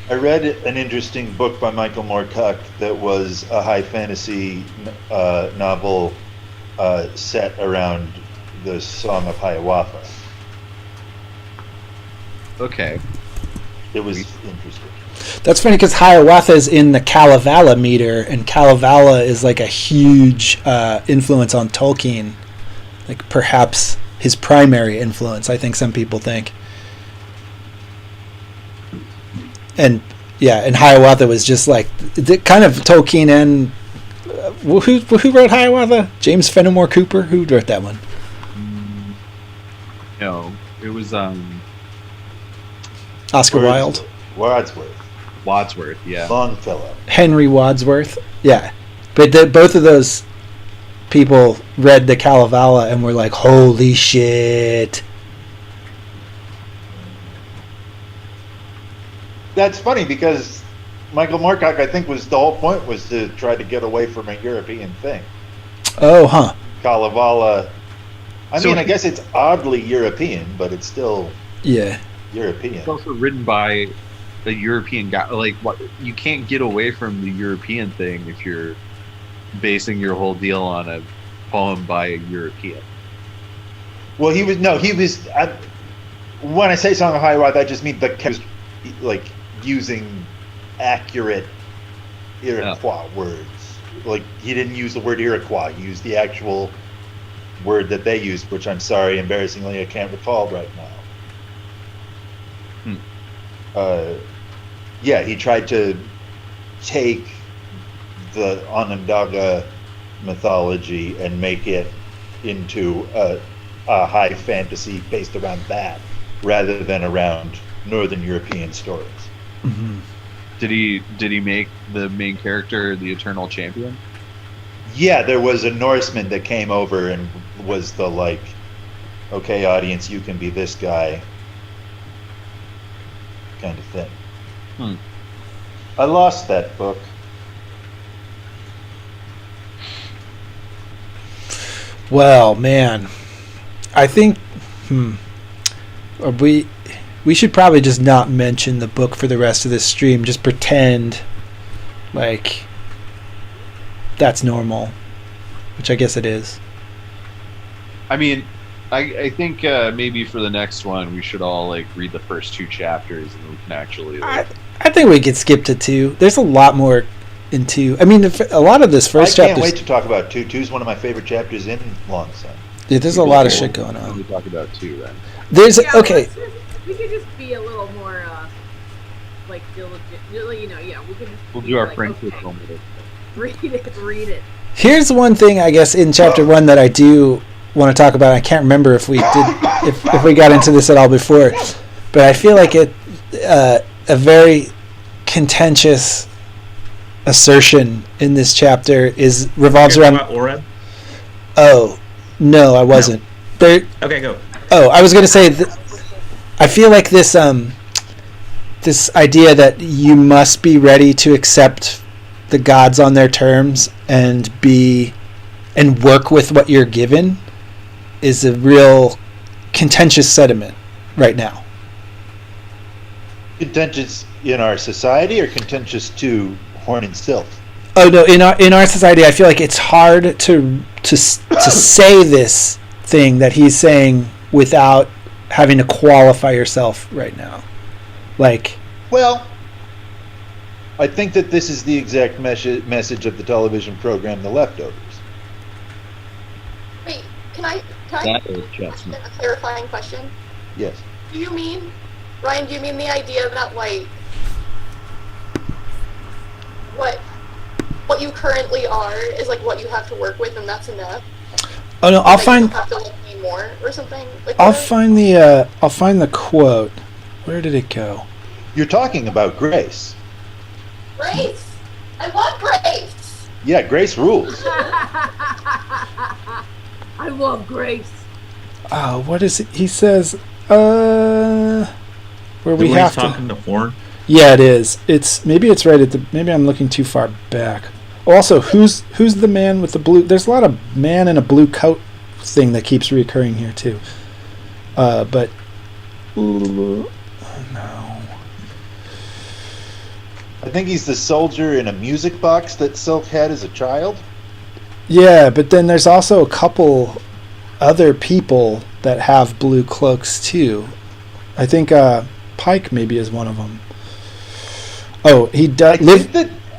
I read an interesting book by Michael Moorcock that was a high fantasy novel set around the Song of Hiawatha. Okay. It was interesting. That's funny because Hiawatha is in the Kalevala meter, and Kalevala is like a huge influence on Tolkien. Like perhaps his primary influence, I think some people think. And yeah, and Hiawatha was just like the kind of Tolkien and who wrote Hiawatha? James Fenimore Cooper. Who wrote that one? No, it was Oscar Wilde. Wadsworth, yeah. Longfellow. Henry Wadsworth. Yeah, but both of those people read the Kalevala and were like, "Holy shit!" That's funny because Michael Moorcock, I think, the whole point was to try to get away from a European thing. Oh, huh. Kalevala. I mean, I guess it's oddly European, but it's still European. It's also written by a European guy. Like, what? You can't get away from the European thing if you're basing your whole deal on a poem by a European. Well, he was. When I say Song of Hiawatha, I just mean like using accurate Iroquois words. Like, he didn't use the word Iroquois. He used the actual word that they used, which I'm sorry, embarrassingly, I can't recall right now. He tried to take the Onondaga mythology and make it into a high fantasy based around that, rather than around Northern European stories. Mm-hmm. Did he make the main character the Eternal Champion? Yeah, there was a Norseman that came over and was the like, okay, audience, you can be this guy, kind of thing. I lost that book. Well, man, I think we should probably just not mention the book for the rest of this stream. Just pretend like that's normal, which I guess it is. I mean, I think maybe for the next one we should all like read the first 2 chapters and we can actually. Like... I think we could skip to 2. There's a lot more in 2. I mean, a lot of this first chapter. I can't wait to talk about 2. 2 is one of my favorite chapters in Long Sun. Yeah, there's a lot of shit going on. We talk about 2 then. There's okay. We could just be a little more like diligent. We could just. We'll do our like, friendship okay, moment. Read it. Here's one thing I guess in chapter 1 that I do want to talk about. I can't remember if we did if we got into this at all before, but I feel like it a very contentious assertion in this chapter revolves around Oreb? Oh, no, I wasn't. No. Okay, go. Oh, I was going to say I feel like this this idea that you must be ready to accept the gods on their terms and work with what you're given is a real contentious sentiment right now. Contentious in our society, or contentious to Horn and Sylph? Oh no, in our society, I feel like it's hard to say this thing that he's saying without having to qualify yourself right now. Like, well, I think that this is the exact message of the television program The Leftovers. Wait, can I That is ask a clarifying question? Yes. Ryan, do you mean the idea that, like, what you currently are is, like, what you have to work with and that's enough? oh no, I'll Like, find you don't have to, like, be more or something? Like, I'll find the quote. Where did it go? You're talking about Grace. Grace! I love Grace! Yeah, Grace rules. I love Grace. Oh, what is it? He says, where we have to. Talking to Horn? Yeah, it is. Maybe it's right at the. Maybe I'm looking too far back. Also, who's the man with the blue? There's a lot of man in a blue coat thing that keeps recurring here too. But no. I think he's the soldier in a music box that Silk had as a child. Yeah, but then there's also a couple other people that have blue cloaks too. I think Pike maybe is one of them. Oh, he does live.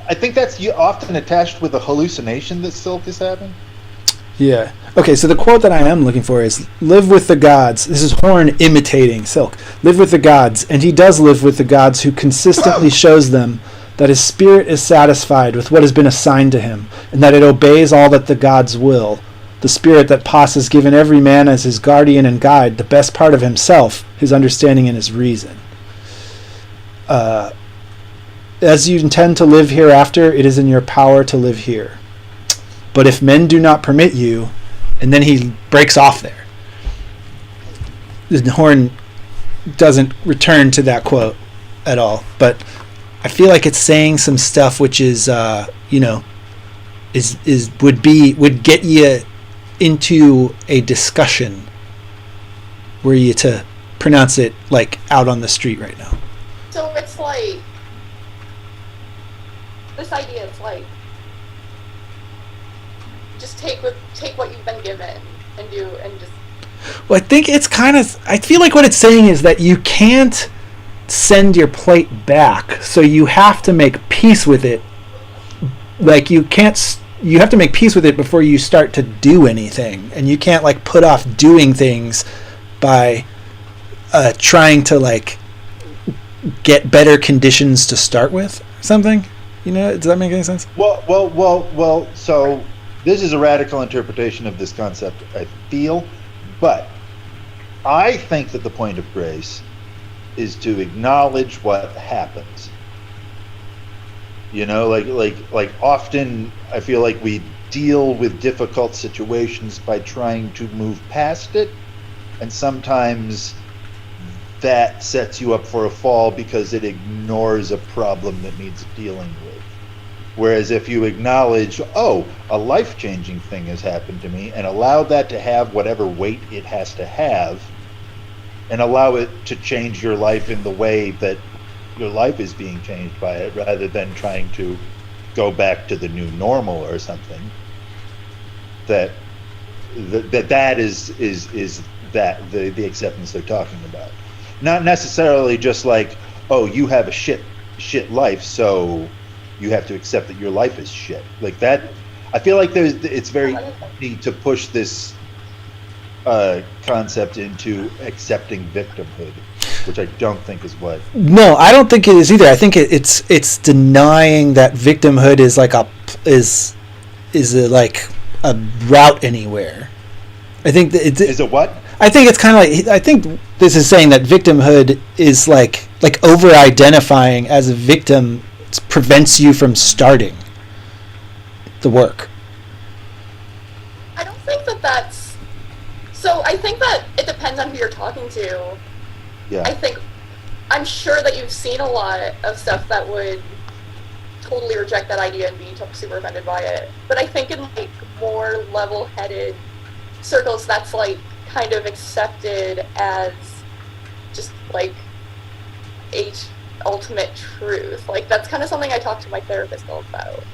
I think that's often attached with a hallucination that Silk is having. Yeah. Okay, so the quote that I am looking for is, live with the gods. This is Horn imitating Silk. Live with the gods, and he does live with the gods who consistently shows them that his spirit is satisfied with what has been assigned to him, and that it obeys all that the gods will. The spirit that Pos has given every man as his guardian and guide, the best part of himself, his understanding and his reason. As you intend to live hereafter, it is in your power to live here. But if men do not permit you, and then he breaks off there. The Horn doesn't return to that quote at all, but I feel like it's saying some stuff which is, would get you into a discussion were you to pronounce it like out on the street right now. So it's like this idea is like just take what you've been given and do and just. Well, I think it's kind of. I feel like what it's saying is that you can't send your plate back, so you have to make peace with it. Like you can't. You have to make peace with it before you start to do anything, and you can't like put off doing things by trying to like get better conditions to start with or something. You know, does that make any sense? Well. So this is a radical interpretation of this concept, I feel, but I think that the point of grace is to acknowledge what happens. You know, like often I feel like we deal with difficult situations by trying to move past it, and sometimes that sets you up for a fall because it ignores a problem that needs dealing with. Whereas if you acknowledge, oh, a life-changing thing has happened to me, and allow that to have whatever weight it has to have, and allow it to change your life in the way that your life is being changed by it, rather than trying to go back to the new normal or something, that is that the acceptance they're talking about. Not necessarily just like, oh, you have a shit life, so you have to accept that your life is shit. Like that, I feel like it's very easy to push this concept into accepting victimhood, which I don't think is what. No, I don't think it is either. I think it's denying that victimhood is like is like a route anywhere. I think that is a what? I think it's kind of like, I think this is saying that victimhood is like over-identifying as a victim prevents you from starting the work. I don't think that that's... So I think that it depends on who you're talking to. Yeah. I'm sure that you've seen a lot of stuff that would totally reject that idea and be super offended by it. But I think in like more level-headed circles, that's like kind of accepted as just like ultimate truth. Like that's kind of something I talk to my therapist about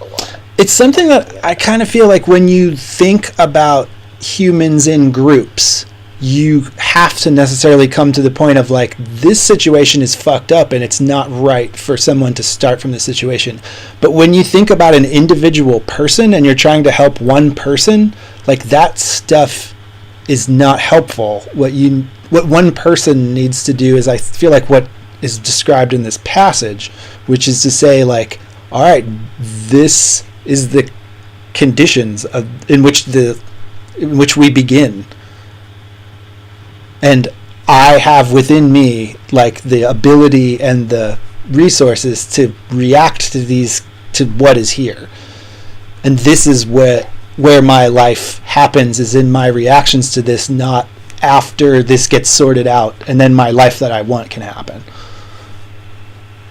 a lot. It's something that I kind of feel like when you think about humans in groups, you have to necessarily come to the point of like, this situation is fucked up and it's not right for someone to start from this situation. But when you think about an individual person and you're trying to help one person, like that stuff is not helpful. What one person needs to do is, I feel like what is described in this passage, which is to say like, all right, this is the conditions in which we begin. And I have within me like the ability and the resources to react to what is here. And this is where my life happens, is in my reactions to this, not after this gets sorted out and then my life that I want can happen.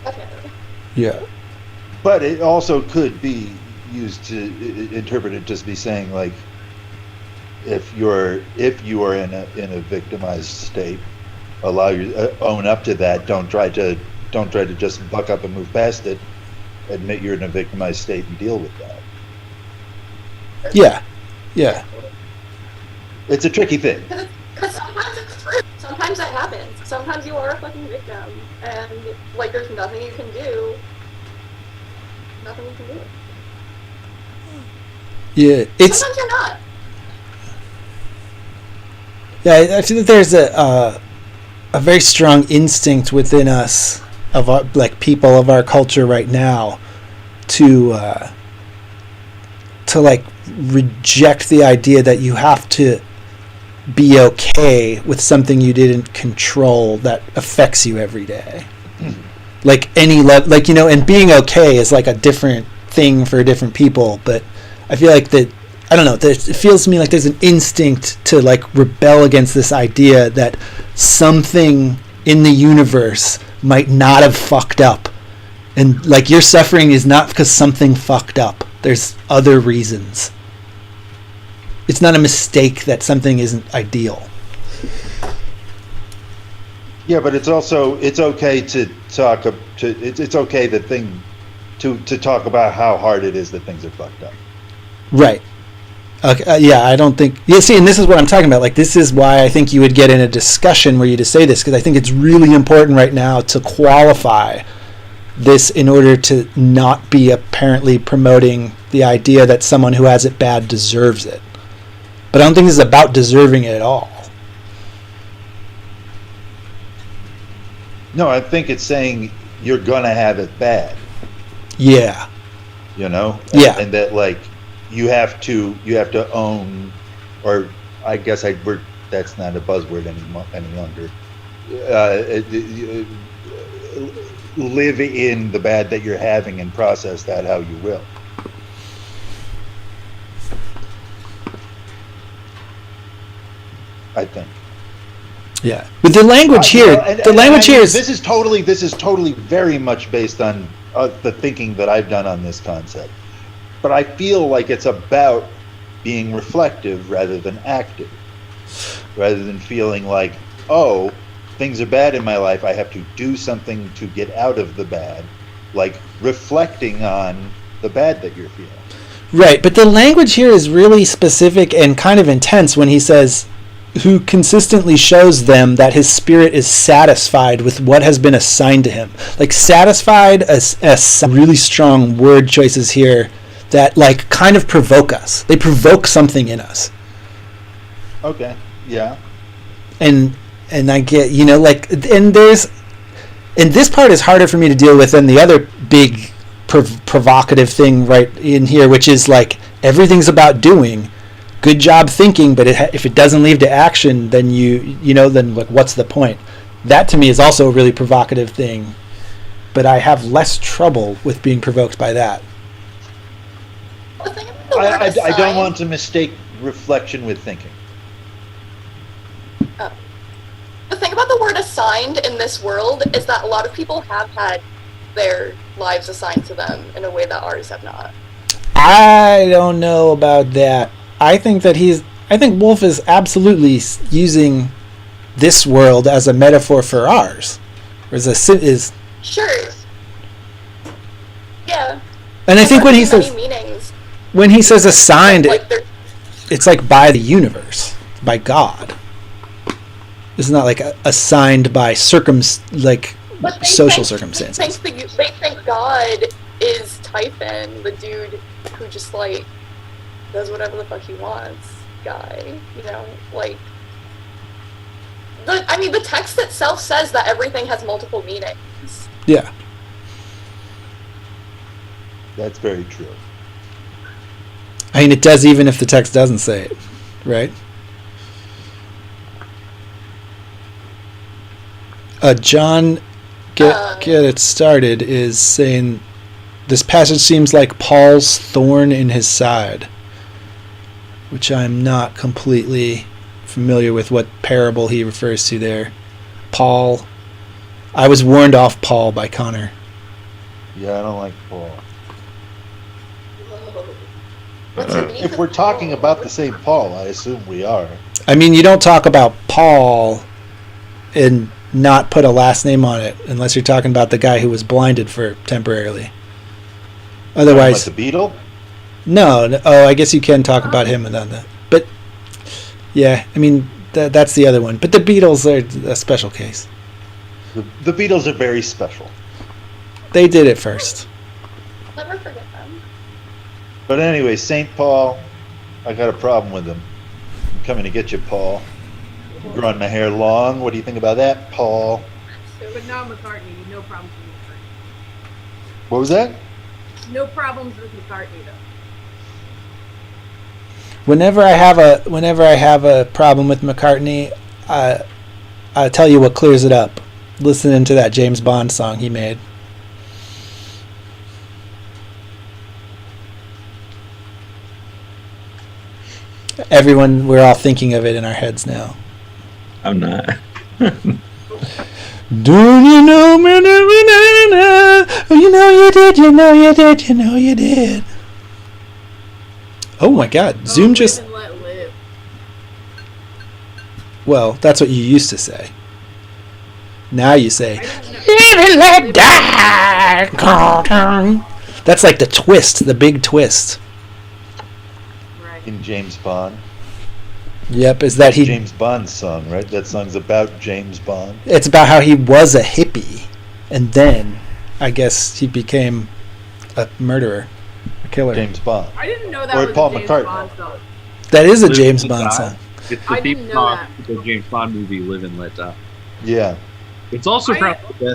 Okay. Yeah. But it also could be used to interpret it just be saying like, if you are in a victimized state, own up to that. Don't try to just buck up and move past it. Admit you're in a victimized state and deal with that. Yeah. It's a tricky thing. Because sometimes it's true. Sometimes that happens. Sometimes you are a fucking victim, and like there's nothing you can do. Nothing you can do. Yeah, it's. Sometimes you're not. Yeah, I feel that there's a very strong instinct within us of our, like people of our culture right now to like reject the idea that you have to be okay with something you didn't control that affects you every day. Like any like, you know, and being okay is like a different thing for different people, but I feel like that, I don't know, it feels to me like there's an instinct to like rebel against this idea that something in the universe might not have fucked up, and like your suffering is not because something fucked up. There's other reasons. It's not a mistake that something isn't ideal. Yeah, but it's okay to talk it's okay to talk about how hard it is that things are fucked up. Right. Okay, yeah, I don't think. Yeah, see, and this is what I'm talking about. Like, this is why I think you would get in a discussion where you just say this, because I think it's really important right now to qualify this in order to not be apparently promoting the idea that someone who has it bad deserves it. But I don't think this is about deserving it at all. No, I think it's saying you're gonna have it bad. Yeah. You know? Yeah. And that, like, you have to own, or I guess that's not a buzzword any longer. Live in the bad that you're having and process that how you will. I think. Yeah. But the language here, is. This is totally very much based on the thinking that I've done on this concept. But I feel like it's about being reflective rather than active. Rather than feeling like, oh, things are bad in my life, I have to do something to get out of the bad. Like reflecting on the bad that you're feeling. Right, but the language here is really specific and kind of intense when he says, who consistently shows them that his spirit is satisfied with what has been assigned to him. Like, satisfied as really strong word choices here that, like, kind of provoke us. They provoke something in us. Okay, yeah. And I get, you know, like, and this part is harder for me to deal with than the other big provocative thing right in here, which is, like, everything's about doing. Good job thinking, but if it doesn't lead to action, then then like, what's the point? That to me is also a really provocative thing, but I have less trouble with being provoked by that. I don't want to mistake reflection with thinking. The thing about the word assigned in this world is that a lot of people have had their lives assigned to them in a way that ours have not. I don't know about that. I think Wolfe is absolutely using this world as a metaphor for ours. Sure. Yeah. And I think when he says assigned, like it's like by the universe, by God. It's not like assigned by social circumstances. They think God is Typhon, the dude who just like does whatever the fuck he wants guy, you know, like the text itself says that everything has multiple meanings. Yeah. That's very true. I mean, it does even if the text doesn't say it, right? John, get it started, is saying, this passage seems like Paul's thorn in his side, which I'm not completely familiar with what parable he refers to there. Paul. I was warned off Paul by Connor. Yeah, I don't like Paul. If we're talking about the same Paul, I assume we are. I mean, you don't talk about Paul and not put a last name on it unless you're talking about the guy who was blinded for temporarily. Otherwise, like the Beatle? No. Oh, I guess you can talk about him and then that. But Yeah, I mean that's the other one. But the Beatles are a special case. The Beatles are very special. They did it first. Never forget them. But anyway, St. Paul, I got a problem with him. I'm coming to get you, Paul. I'm growing my hair long. What do you think about that, Paul? But not McCartney. No problems with McCartney. What was that? No problems with McCartney though. Whenever I have a problem with McCartney, I tell you what clears it up. Listening to that James Bond song he made. Everyone, we're all thinking of it in our heads now. I'm not. Do you know me? You know you did, you know you did, you know you did. Oh my god, Zoom just... Live and let live. Well, that's what you used to say. Now you say, I don't know. live and let die. That's like the twist, the big twist. Right. In James Bond. Yep, is that he... James Bond's song, right? That song's about James Bond. It's about how he was a hippie, and then, I guess, he became a murderer, a killer. James Bond. I didn't know that Or was Paul a James McCartney. Bond song. That is a Live James and Bond Die. song. It's I the didn't theme know song that. to the James Bond movie Live and Let Die. Yeah. It's also I- probably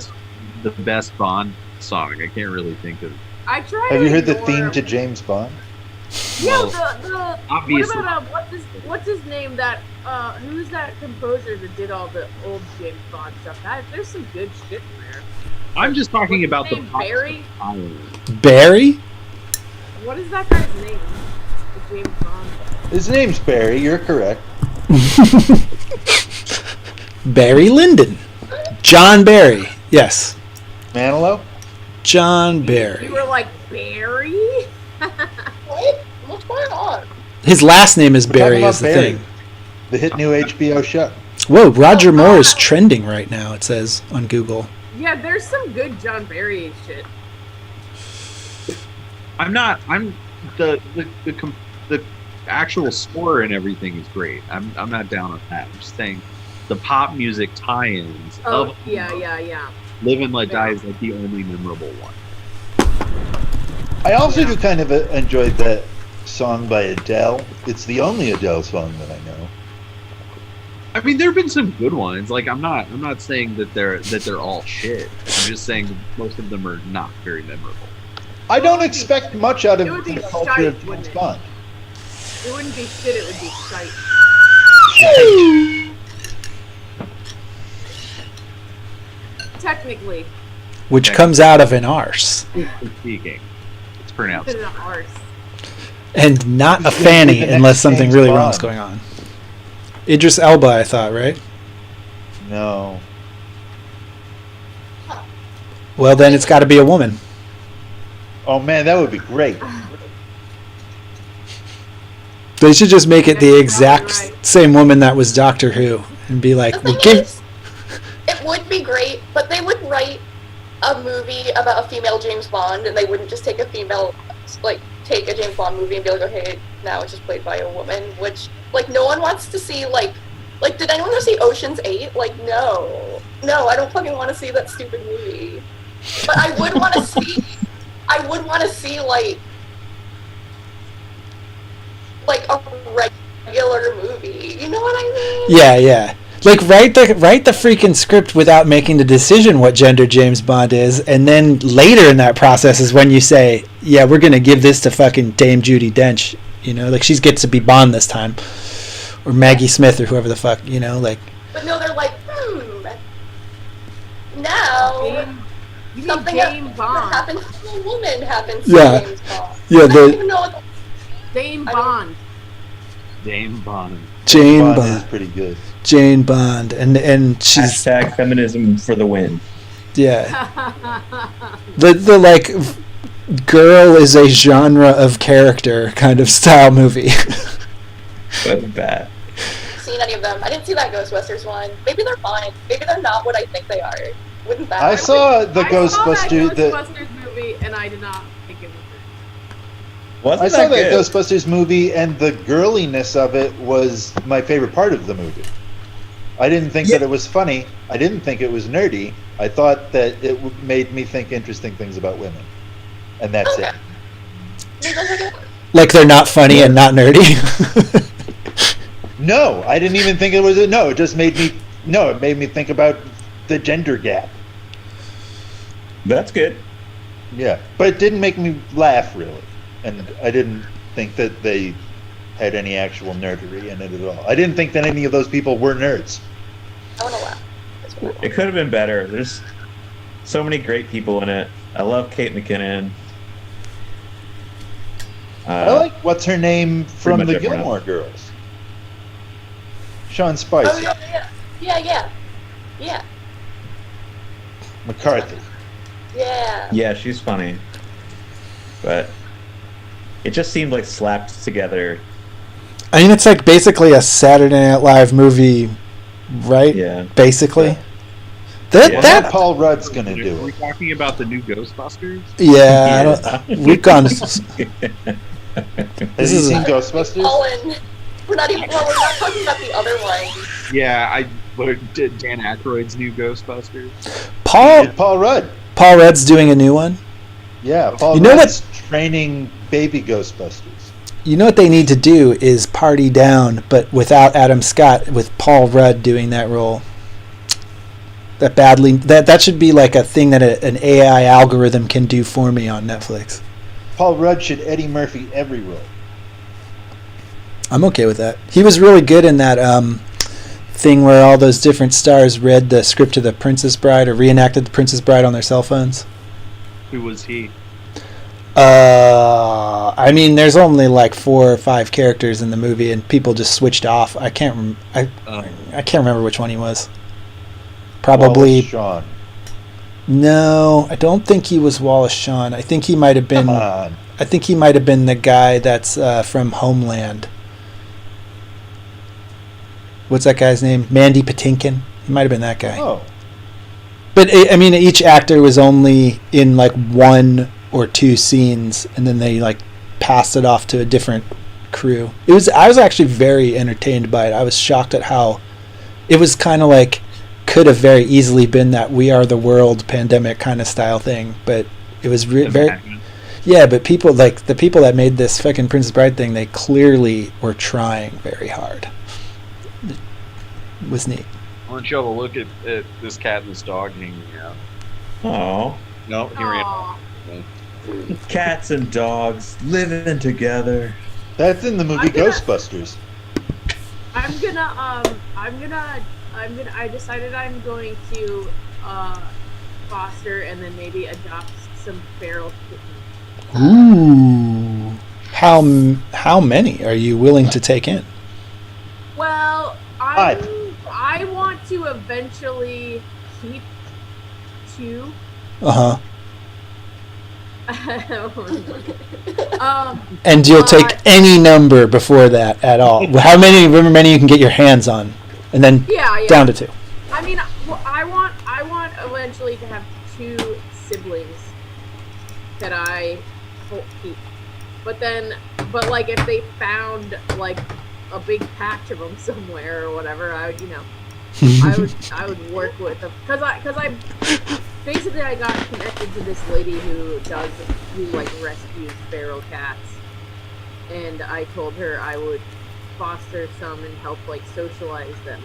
the best Bond song. I can't really think of. I tried. Have to you heard the ignore- theme to James Bond? Yeah, Well, the obviously. What about what's his name? That who's that composer that did all the old James Bond stuff? There's some good shit in there. I'm just talking What's about his the name, pop Barry? style. Barry? What is that guy's name? The James Bond. His name's Barry. You're correct. Barry Lyndon. John Barry. Yes. Manilow? John Barry. You were like Barry. What? What's going on? His last name is We're talking Barry, about is the Barry. thing. The hit new HBO show. Whoa, Roger Moore is trending right now, it says on Google. Yeah, there's some good John Barry shit. I'm the actual score and everything is great. I'm not down on that. I'm just saying the pop music tie-ins Oh, of yeah. Live and Let Die is like the only memorable one. I also Yeah. do kind of enjoy that song by Adele. It's the only Adele song that I know. I mean, there have been some good ones. Like I'm not saying that they're all shit. I'm just saying that most of them are not very memorable. I don't expect much out of It would be the culture shite, of James wouldn't it? Bond. It wouldn't be shit. It would be shite. Technically, Which comes out of an arse. Speaking, it's pronounced. it's an arse. And not a Who's gonna be fanny the unless next something James really Bond? wrong's going on. Idris Elba, I thought, right? No. Well, then it's got to be a woman. Oh man, that would be great. They should just make it the That's exact probably right. same woman that was Doctor Who and be like, The well, thing give... is, it would be great, but they would write a movie about a female James Bond, and they wouldn't just take a female, like, take a James Bond movie and be like, okay, now it's just played by a woman, which, like, no one wants to see, like, did anyone ever see Ocean's 8? Like, no, I don't fucking want to see that stupid movie. But I would want to see, like a regular movie. You know what I mean? Yeah. Like, write the freaking script without making the decision what gender James Bond is, and then later in that process is when you say, yeah, we're going to give this to fucking Dame Judi Dench. You know, like, she gets to be Bond this time. Or Maggie Smith or whoever the fuck, you know, like... But no, they're like, now You mean something James that Bond? happens to a woman happens to Yeah. James Bond. Yeah, I don't the even know what Dame I don't- Bond. Dame Bond. Jane Bond Bond. is pretty good. Jane Bond. And she's... Hashtag feminism for the win. Yeah. The like, girl is a genre of character kind of style movie. But bad. seen any of them. I didn't see that Ghostbusters one. Maybe they're fine. Maybe they're not what I think they are. Wouldn't that? I saw the I saw that Ghostbusters. Ghostbusters movie, and I did not think it was Wasn't I saw that good? Ghostbusters movie, and the girliness of it was my favorite part of the movie. I didn't think that it was funny. I didn't think it was nerdy. I thought that it made me think interesting things about women, and that's it. Like they're not funny and not nerdy. No, I didn't even think it was. No, it just made me. No, it made me think about the gender gap. That's good. Yeah, but it didn't make me laugh really, and I didn't think that they had any actual nerdery in it at all. I didn't think that any of those people were nerds. I want to laugh. It could have been better. There's so many great people in it. I love Kate McKinnon. I like what's her name from much the everyone Gilmore else. Girls. Sean Spicer. Oh yeah. McCarthy. Yeah. Yeah, she's funny. But it just seemed like slapped together. I mean, it's like basically a Saturday Night Live movie, right? Yeah. Basically. That Yeah. that Well, Paul Rudd's gonna Are do we it. talking about the new Ghostbusters? yeah. I Yeah. don't, we've gone. Has This he is- seen Ghostbusters? Colin. We're not talking about the other one. Yeah, Dan Aykroyd's new Ghostbusters. Paul Rudd. Paul Rudd's doing a new one. Yeah, Paul You know Rudd's training baby Ghostbusters. You know what they need to do is Party Down, but without Adam Scott, with Paul Rudd doing that role. That should be like a thing that an AI algorithm can do for me on Netflix. Paul Rudd should Eddie Murphy every role. I'm okay with that. He was really good in that thing where all those different stars read the script of The Princess Bride or reenacted The Princess Bride on their cell phones. Who was he? I mean, there's only like 4 or 5 characters in the movie, and people just switched off. I can't remember which one he was. Probably Wallace Shawn. no. I don't think he was Wallace Shawn. I think he might have been. Come on. I think he might have been the guy that's from Homeland. What's that guy's name? Mandy Patinkin. He might have been that guy. Oh, But I mean, each actor was only in like 1 or 2 scenes, and then they like passed it off to a different crew. I was actually very entertained by it. I was shocked at how it was kind of like could have very easily been that We Are the World pandemic kind of style thing, but it was very. Yeah, but people like the people that made this fucking Princess Bride thing, they clearly were trying very hard. It was neat. Why don't you have a look at this cat and this dog hanging out? Oh, No, he ran. Aw. cats and dogs living together. that's in the movie I'm gonna- Ghostbusters. I decided I'm going to foster and then maybe adopt some feral kittens. Ooh. How many are you willing to take in? Well, Five. I want to eventually keep 2. Uh-huh. And you'll take But- any number before that at all. However many you can get your hands on, and then yeah. down to 2. I mean, I want eventually to have 2 siblings that I hope keep. But like if they found like a big patch of them somewhere or whatever, I would work with them because I basically I got connected to this lady who like rescues feral cats, and I told her I would foster some and help like socialize them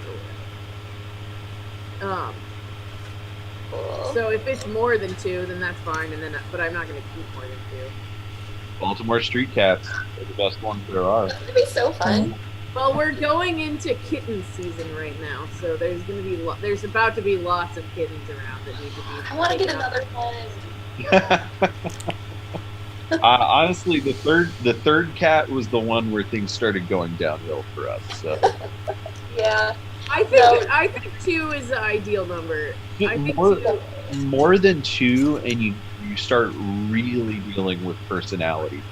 or whatever. So if it's more than 2, then that's fine, but I'm not gonna keep more than 2. Baltimore street cats are the best ones there are. That'd be so fun. Well, we're going into kitten season right now, so there's about to be lots of kittens around that need to be. I want to get taken out. another one. Honestly, the third cat was the one where things started going downhill for us. So Yeah. I think 2 is the ideal number. I think 2. more than 2, and you start really dealing with personality.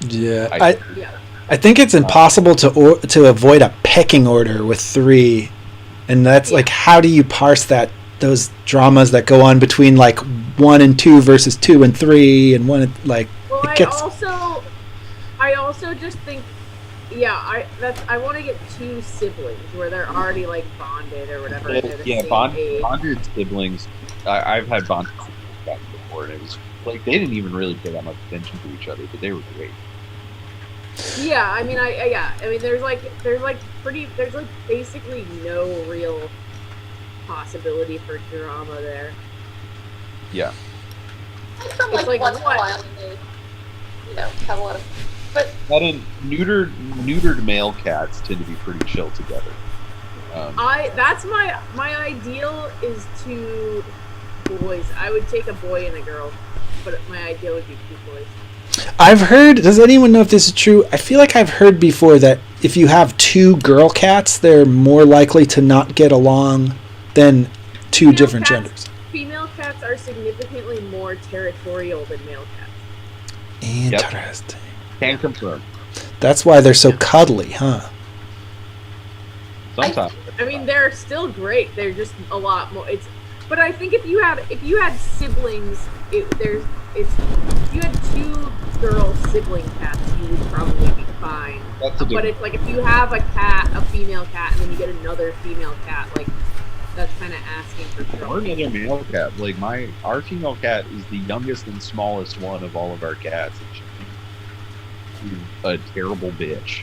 Yeah, Yeah. I think it's impossible to avoid a pecking order with 3, and that's like how do you parse those dramas that go on between like 1 and 2 versus 2 and 3 and 1 like Well, it gets. I also just think, yeah, I want to get two siblings where they're already like bonded or whatever. And they're the Yeah, same age. bonded siblings. I've had bonded siblings before, and it was like they didn't even really pay that much attention to each other, but they were great. Yeah, I mean, there's like basically no real possibility for drama there. Yeah. From It's like, once in a what? while, they, have a lot of. But That and neutered male cats tend to be pretty chill together. That's my ideal is two boys. I would take a boy and a girl, but my ideal would be two boys. I've heard, does anyone know if this is true? I feel like I've heard before that if you have two girl cats, they're more likely to not get along than two different genders. Female cats are significantly more territorial than male cats. Interesting. Can confirm. That's why they're so cuddly, huh? Sometimes. I mean, they're still great. They're just a lot more. But I think if you had siblings, if you had two girl sibling cats, you would probably be fine. But it's like if you have a female cat, and then you get another female cat, like that's kind of asking for trouble. Or another male cat. Like our female cat is the youngest and smallest one of all of our cats. And she's a terrible bitch.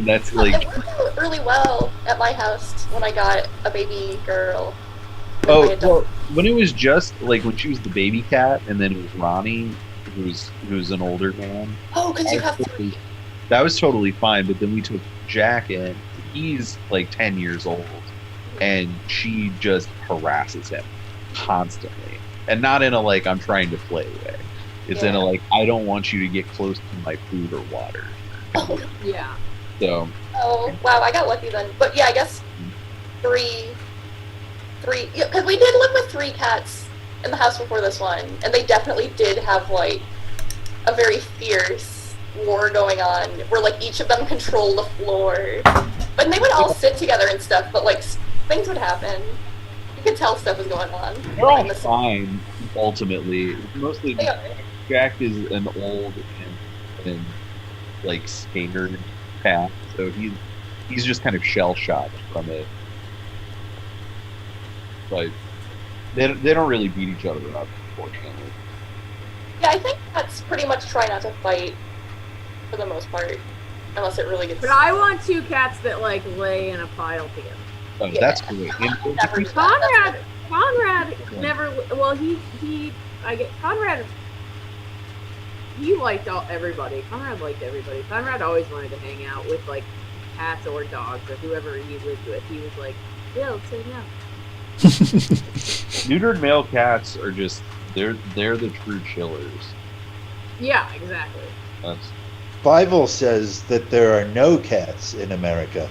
That's like. It worked out really well at my house when I got a baby girl. Oh, well, when it was just like when she was the baby cat, and then it was Ronnie, who's an older man. Oh, because you have three. That was totally fine, but then we took Jack in. He's like 10 years old, and she just harasses him constantly, and not in a like I'm trying to play way. It's in a like I don't want you to get close to my food or water. Oh. Yeah. So. Oh wow, I got lucky then. But yeah, I guess three. Yeah, because we did live with three cats in the house before this one, and they definitely did have like a very fierce war going on, where like each of them controlled the floor. But they would all sit together and stuff, but like things would happen. You could tell stuff was going on. They're all fine, ultimately. Mostly, Jack is an old and like scared cat, so he's just kind of shell shocked from it. But they don't really beat each other up, unfortunately. Yeah, I think that's pretty much try not to fight for the most part, unless it really gets. But I want two cats that like lay in a pile together. Oh, yeah. That's great. Conrad never. Well, Conrad. He liked everybody. Conrad liked everybody. Conrad always wanted to hang out with like cats or dogs or whoever he lived with. He was like, yeah, let's hang out. Neutered male cats are just they're the true chillers. Yeah, exactly. Bible says that there are no cats in America.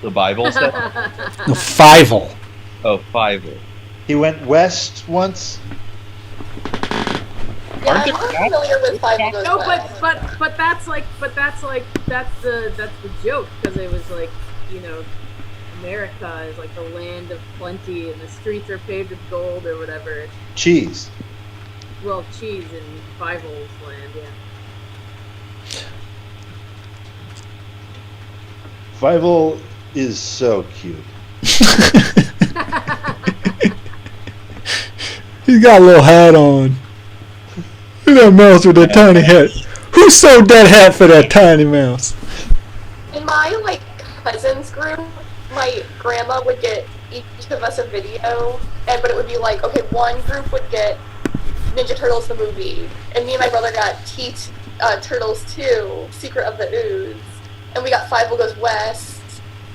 The Bible says. No, Fievel. Oh, Fievel. He went west once. Yeah, I'm not familiar with Five Goes No, West. but that's the joke, because it was like, America is like the land of plenty and the streets are paved with gold or whatever. Cheese. Well, cheese in Fievel's land, yeah. Fievel is so cute. He's got a little hat on. Look at that mouse with that tiny hat. Who sold that hat for that tiny mouse? In my cousins group, my grandma would get each of us a video, but it would be like, okay, one group would get Ninja Turtles the movie, and me and my brother got Turtles 2, Secret of the Ooze, and we got Fievel Goes West,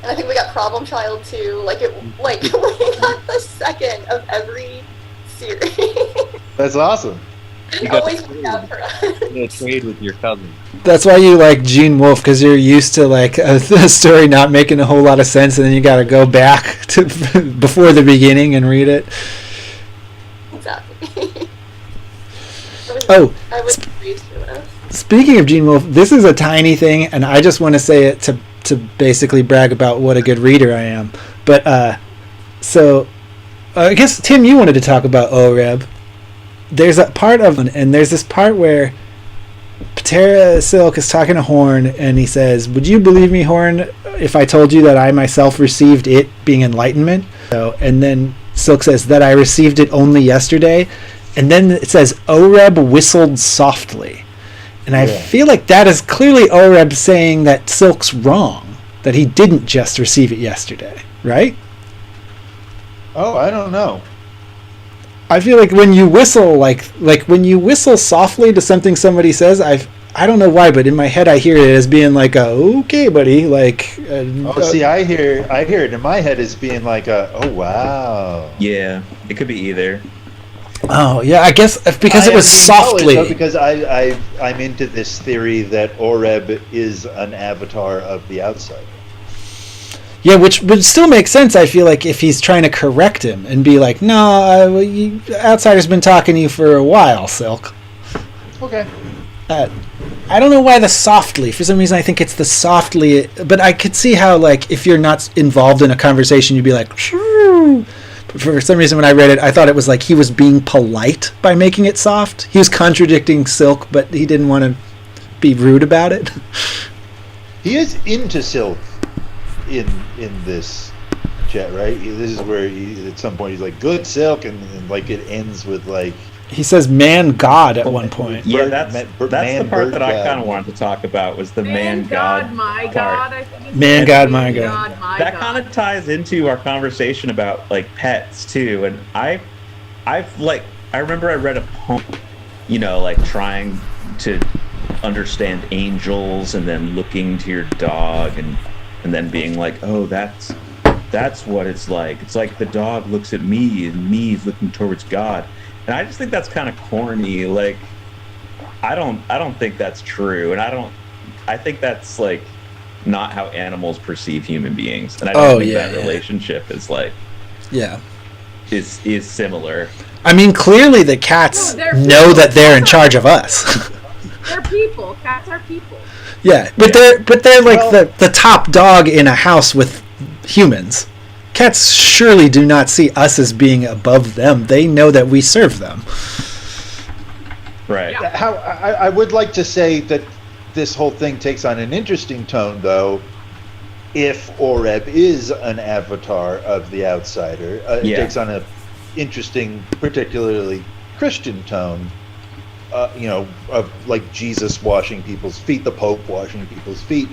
and I think we got Problem Child 2. We got the second of every series. That's awesome. It always worked out for us. You trade with your cousin. That's why you like Gene Wolfe, because you're used to a story not making a whole lot of sense, and then you got to go back to before the beginning and read it. Exactly. I was raised for this. Speaking of Gene Wolfe, this is a tiny thing, and I just want to say it to basically brag about what a good reader I am. But so I guess Tim, you wanted to talk about OREB. There's a part of, and there's this part where Patera Silk is talking to Horn, and he says, "Would you believe me, Horn, if I told you that I myself received it being enlightenment?" So, and then Silk says that I received it only yesterday, and then it says Oreb whistled softly, and I feel like that is clearly Oreb saying that Silk's wrong, that he didn't just receive it yesterday, right? Oh, I don't know. I feel like when you whistle, like when you whistle softly to something somebody says, I don't know why, but in my head I hear it as being like a okay, buddy, like. See, I hear it in my head as being like a oh wow. Yeah, it could be either. Oh yeah, I guess because it was softly. Because I'm into this theory that Oreb is an avatar of the outsider. Yeah, which would still make sense, I feel like, if he's trying to correct him and be like, no, outsider's been talking to you for a while, Silk. Okay. I don't know why the softly. For some reason, I think it's the softly. But I could see how, like, if you're not involved in a conversation, you'd be like, shoo. But for some reason, when I read it, I thought it was like he was being polite by making it soft. He was contradicting Silk, but he didn't want to be rude about it. He is into Silk in this chat, right? This is where at some point he's like, good Silk, and like it ends with like he says man god at one point. Yeah, that's the part that I kind of wanted to talk about, was the man god my part. god, I think Man god my god. That kind of ties into our conversation about like pets too, and I remember I read a poem, like trying to understand angels and then looking to your dog and then being like, oh, that's what it's like. It's like the dog looks at me and me is looking towards God. And I just think that's kind of corny. Like, I don't think that's true. And I think that's like not how animals perceive human beings. And I don't think that relationship is like, is similar. I mean, clearly the cats know that they're in charge of us. They're people. Cats are people. Yeah, but they're like the top dog in a house with humans. Cats surely do not see us as being above them. They know that we serve them. Right. How I would like to say that this whole thing takes on an interesting tone, though, if Oreb is an avatar of the outsider. It takes on an interesting, particularly Christian tone. Of like Jesus washing people's feet, the Pope washing people's feet,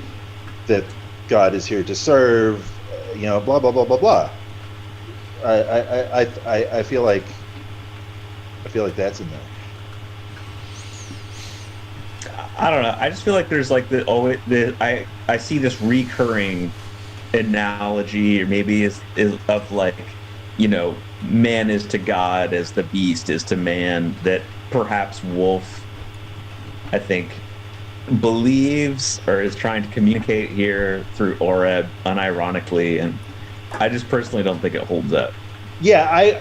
that God is here to serve, blah blah blah blah blah. I feel like that's in there. I don't know. I just feel like there's like I see this recurring analogy, or maybe is of like, man is to God as the beast is to man, that perhaps Wolfe, I think, believes or is trying to communicate here through Oreb unironically, and I just personally don't think it holds up. Yeah,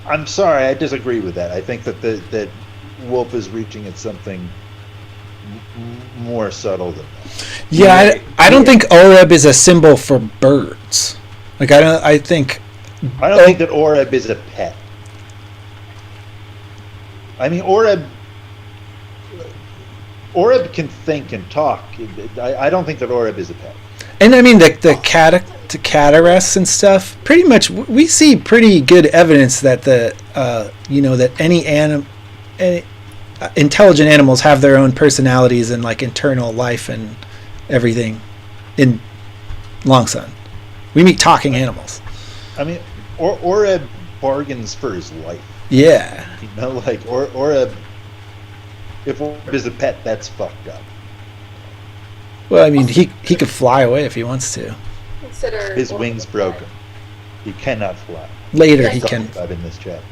I'm sorry, I disagree with that. I think that Wolfe is reaching at something more subtle than that. Yeah, I don't think Oreb is a symbol for birds. Like I don't think that Oreb is a pet. I mean, Oreb can think and talk. I don't think that Oreb is a pet. And I mean, the Cataras and stuff, pretty much, we see pretty good evidence that that any intelligent animals have their own personalities and like internal life and everything in Long Sun. We meet talking animals. I mean, Oreb bargains for his life. Yeah. Like Oreb, if Oreb is a pet, that's fucked up. Well, I mean, he could fly away if he wants to. Consider his wings broken. He cannot fly. Later he can. In this chat.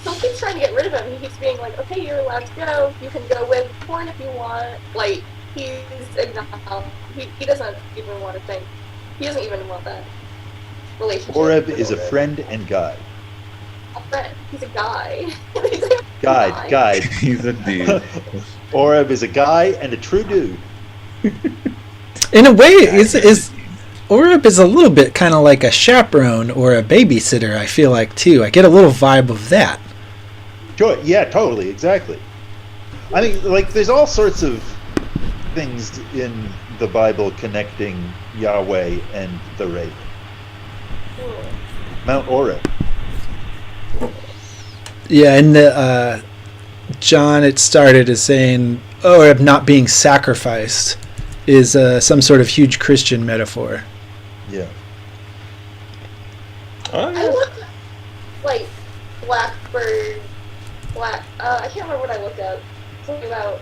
Something's trying to get rid of him. He keeps being like, okay, you're allowed to go. You can go with Horn if you want. Like, he doesn't even want to think. He doesn't even want that relationship. Oreb is a friend and guide. A friend. He's a guy. Guide. He's a dude. Oreb is a guy and a true dude. In a way, is Oreb is a little bit kind of like a chaperone or a babysitter, I feel like, too. I get a little vibe of that. Sure, yeah, totally, exactly. I mean, like, there's all sorts of things in the Bible connecting Yahweh and the raven. Mount Oreb. Yeah, in the John, it started as saying, "Oreb not being sacrificed," is some sort of huge Christian metaphor. Yeah. Oh, I yeah. looked at, like, Blackbird, I can't remember what I looked at. Something about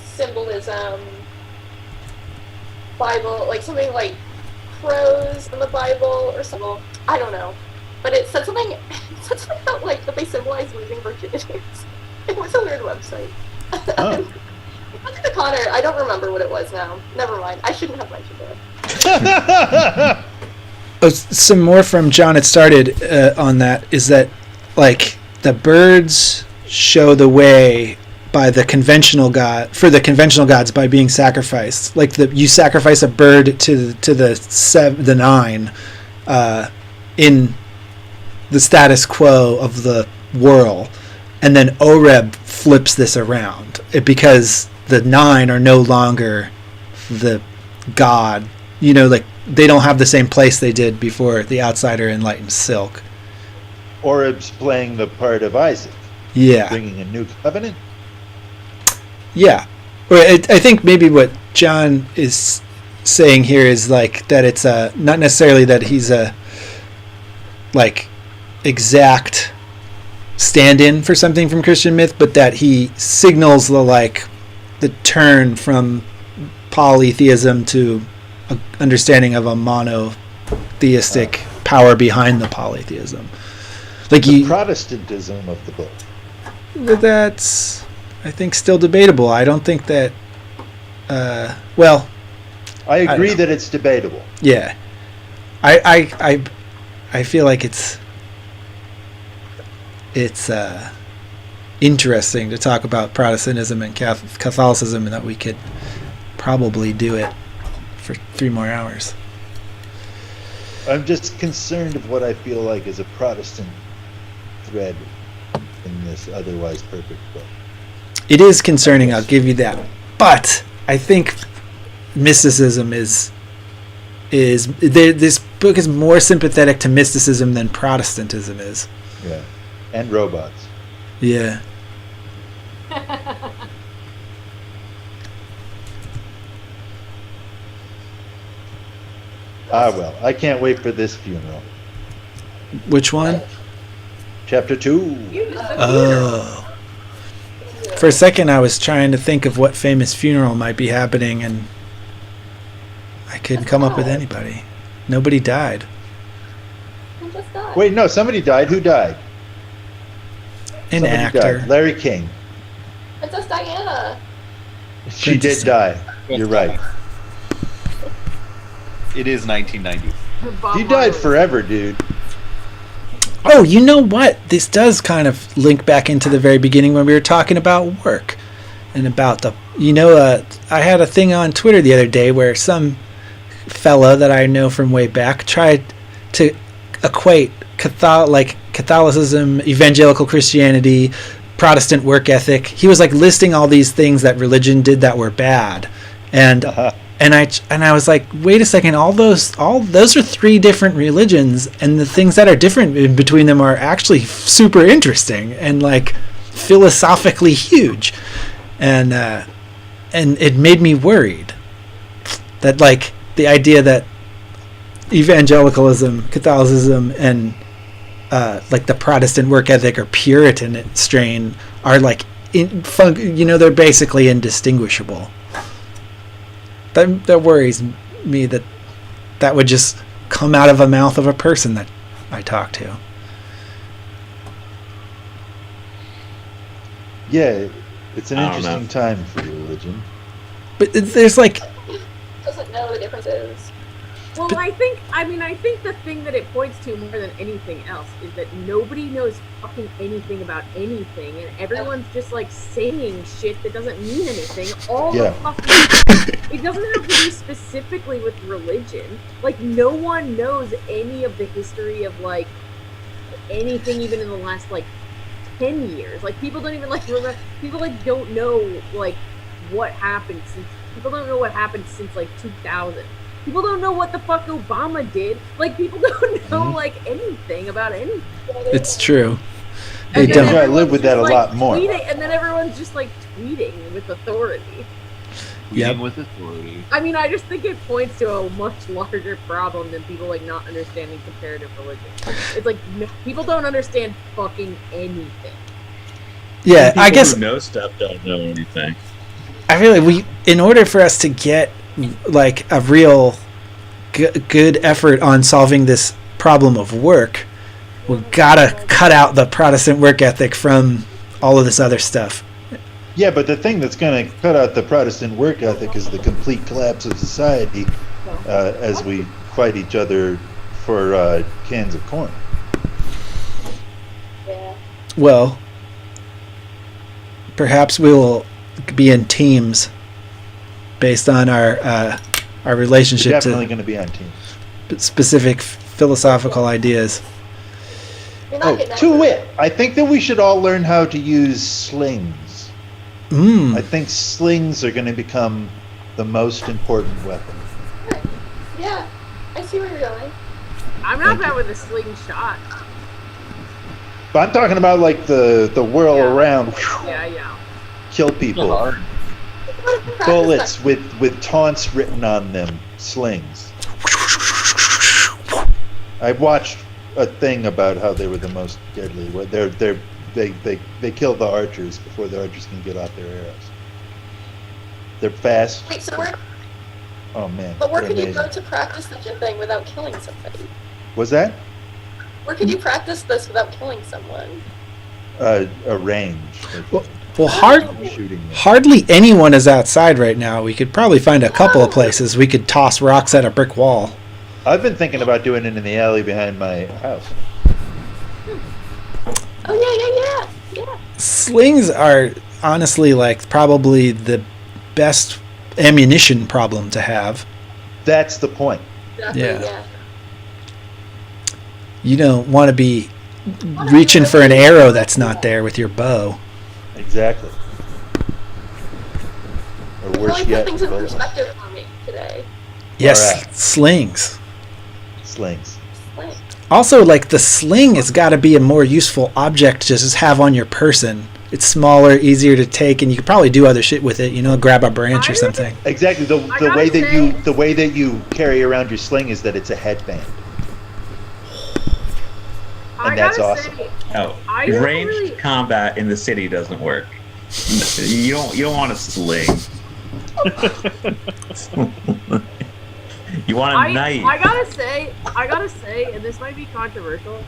symbolism, Bible, like something like crows in the Bible or something. I don't know. But it said something, about, like, that they symbolize losing virginities. It was a weird website. Oh. Look at the Connor. I don't remember what it was now. Never mind. I shouldn't have mentioned it. Oh, some more from John. It started on that is that, like, the birds show the way by the conventional god for the conventional gods by being sacrificed. Like you sacrifice a bird to the nine in the status quo of the whirl, and then Oreb flips this around because the nine are no longer the god. You know, like they don't have the same place they did before the outsider enlightened Silk. Oreb's playing the part of Isaac, Yeah. bringing a new covenant. Yeah. I think maybe what John is saying here is like that it's not necessarily that he's a like exact stand-in for something from Christian myth, but that he signals the turn from polytheism to an understanding of a monotheistic power behind the polytheism. Like The Protestantism of the book. that's, I think, still debatable. I don't think that. Well, I agree know. that it's debatable. yeah, I feel like it's interesting to talk about Protestantism and Catholicism, and that we could probably do it for 3 more hours. I'm just concerned of what I feel like is a Protestant thread in this otherwise perfect book. It is concerning, I'll give you that. But I think mysticism is this book is more sympathetic to mysticism than Protestantism is. Yeah. And robots. Yeah. Well, I can't wait for this funeral. Which one? Chapter 2. Oh. For a second, I was trying to think of what famous funeral might be happening, and I couldn't come up with anybody. Nobody died. Who just died? Wait, no, somebody died. Who died? An Somebody actor. died. Larry King. Princess Diana. She did die. You're right. It is 1990. He died forever, dude. Oh, you know what? This does kind of link back into the very beginning when we were talking about work and about the. I had a thing on Twitter the other day where some fella that I know from way back tried to equate Catholicism, evangelical Christianity, Protestant work ethic. He was like listing all these things that religion did that were bad, and I was like, wait a second, all those are 3 different religions, and the things that are different in between them are actually super interesting and like philosophically huge, and it made me worried that like the idea that evangelicalism, Catholicism, and like the Protestant work ethic or Puritan strain are like they're basically indistinguishable. That worries me that would just come out of the mouth of a person that I talk to. Yeah, it's an I don't interesting know. time for religion. But there's like, Doesn't know the differences. Well, I think the thing that it points to more than anything else is that nobody knows fucking anything about anything, and everyone's just like saying shit that doesn't mean anything all the fucking. It doesn't have to be specifically with religion. Like, no one knows any of the history of like anything, even in the last like 10 years. Like, people don't even like remember. People like don't know like what happened since. People don't know what happened since like 2000. People don't know what the fuck Obama did. Like, people don't know like anything about anything. It's true. They And then don't. Yeah, I live everyone's with that just, a lot more. and then everyone's just like tweeting with authority. Yep. With authority. I mean, I just think it points to a much larger problem than people like not understanding comparative religion. It's like people don't understand fucking anything. Yeah, People I guess who know stuff don't know anything. I feel like in order for us to get like a real good effort on solving this problem of work, we gotta cut out the Protestant work ethic from all of this other stuff. Yeah, but the thing that's going to cut out the Protestant work ethic is the complete collapse of society as we fight each other for cans of corn. Yeah. Well, perhaps we will be in teams based on our We're relationship definitely to going to be on team. specific philosophical ideas. You're not Oh, getting to that. wit, I think that we should all learn how to use slings. I think slings are going to become the most important weapon. Yeah, I see where you're going. I'm not bad with a slingshot. But I'm talking about like the whirl Yeah. around, Yeah. kill people. Hard. Bullets with taunts written on them, slings. I watched a thing about how they were the most deadly. Where they kill the archers before the archers can get off their arrows. They're fast. Wait, so where? Oh man. But where they're could you amazing. go to practice such a thing without killing somebody? Was that Where could you practice this without killing someone? a range? Well, Shooting them. hardly anyone is outside right now. We could probably find a couple of places we could toss rocks at a brick wall. I've been thinking about doing it in the alley behind my house. Oh yeah. Slings are honestly like probably the best ammunition problem to have. That's the point. Exactly, Yeah. yeah. You don't want to be reaching for an arrow that's not there with your bow. Exactly. Or You worse really put yet, things in bullets. perspective for me today. Yes, Alright. slings. Slings. Like, Also, like the sling has got to be a more useful object to just have on your person. It's smaller, easier to take, and you could probably do other shit with it. You know, grab a branch or something. Exactly. The gotta way that say- the way that you carry around your sling is that it's a headband. I that's gotta awesome. say, Oh, I don't ranged really- combat in the city doesn't work. You don't want a sling. You want a knife. I gotta say, and this might be controversial,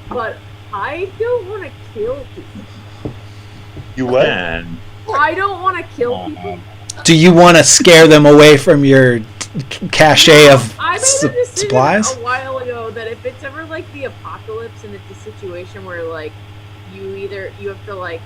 but I don't want to kill people. You what? Man. I don't want to kill people. Do you want to scare them away from your cache of I made a decision supplies? a while ago that if it's ever like the apocalypse and it's a situation where like you have to like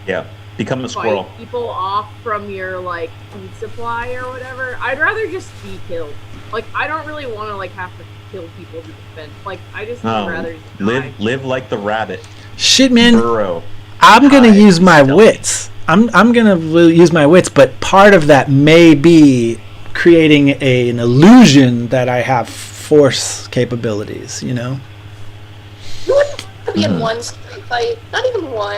Yeah. Become a squirrel. fight people off from your like food supply or whatever, I'd rather just be killed. Like I don't really want to like have to kill people to defend. Like I just would No. rather just die. Live like the rabbit. Shit, man. Burrow. I'm gonna hide, use my stealth. wits. I'm gonna use my wits, but part of that may be creating an illusion that I have force capabilities. You know. you wouldn't be in one street fight. Not even one.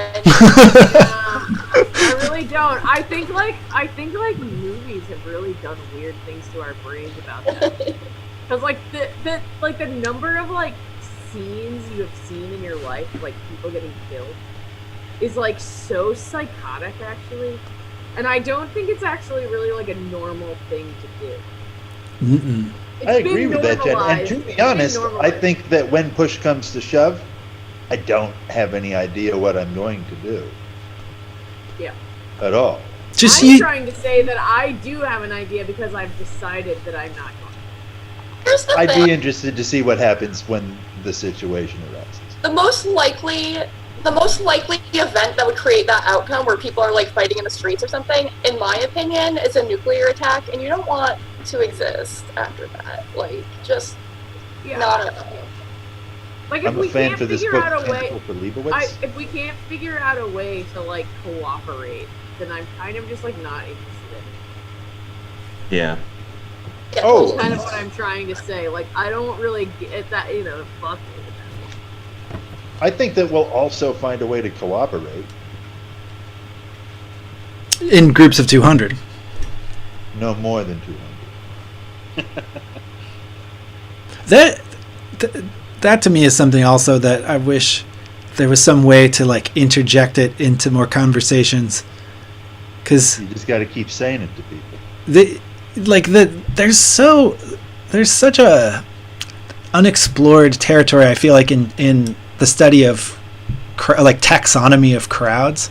I really don't. I think like movies have really done weird things to our brains about that. Because like the number of like scenes you have seen in your life, of, like people getting killed, is like so psychotic actually, and I don't think it's actually really like a normal thing to do. Mm-mm. It's I agree been with that, Jen. And normalized. to It's be been honest, I normalized. think that when push comes to shove, I don't have any idea what I'm going to do. Yeah. At all. Just I'm you. trying to say that I do have an idea because I've decided that I'm not going. Here's the I'd thing. be interested to see what happens when the situation arises. The most likely event that would create that outcome where people are like fighting in the streets or something, in my opinion, is a nuclear attack, and you don't want to exist after that. Like, just Yeah. not at all. Like if I'm a we fan can't for this figure book, out a way, Tentacle for Leibowitz. if we can't figure out a way to like cooperate then I'm kind of just like not interested in it. Yeah. Oh. That's kind of what I'm trying to say. Like, I don't really get that, fuck it. I think that we'll also find a way to cooperate. In groups of 200. No more than 200. That to me is something also that I wish there was some way to like interject it into more conversations, because You just got to keep saying it to people. there's such a unexplored territory, I feel like, in the study of like taxonomy of crowds.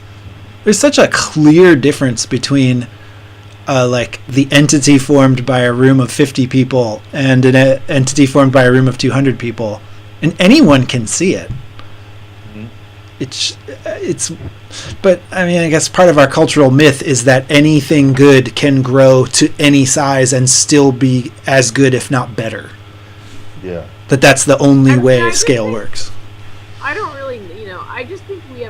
There's such a clear difference between like the entity formed by a room of 50 people and an entity formed by a room of 200 people, and anyone can see it. Mhm. It's but I mean, I guess part of our cultural myth is that anything good can grow to any size and still be as good, if not better. Yeah. That's the only I mean, way I just scale think- works. I don't really, I just think we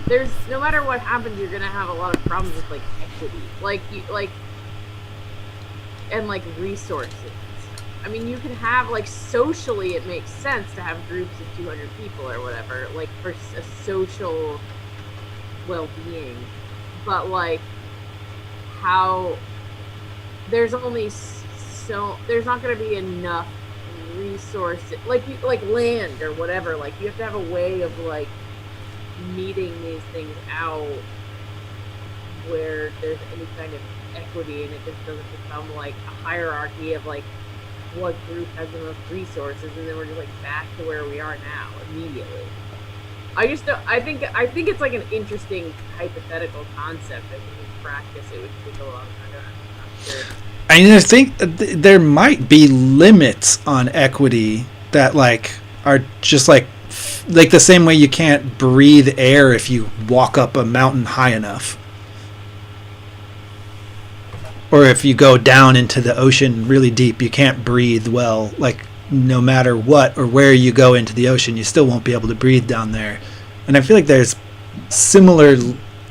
there's, no matter what happens, you're gonna have a lot of problems with like equity, and like resources. I mean, you can have like socially, it makes sense to have groups of 200 people or whatever, like for a social well-being. But like, how there's only there's not gonna be enough resources, like land or whatever. Like, you have to have a way of like meeting these things out where there's any kind of equity, and it just doesn't become like a hierarchy of like what group has the most resources, and then we're just like back to where we are now immediately. I just don't, I think it's like an interesting hypothetical concept that when you practice it would take a long time. I'm sure. I mean, I think there might be limits on equity that like are just like the same way you can't breathe air if you walk up a mountain high enough, or if you go down into the ocean really deep, you can't breathe well. Like, no matter what or where you go into the ocean, you still won't be able to breathe down there. And I feel like there's similar,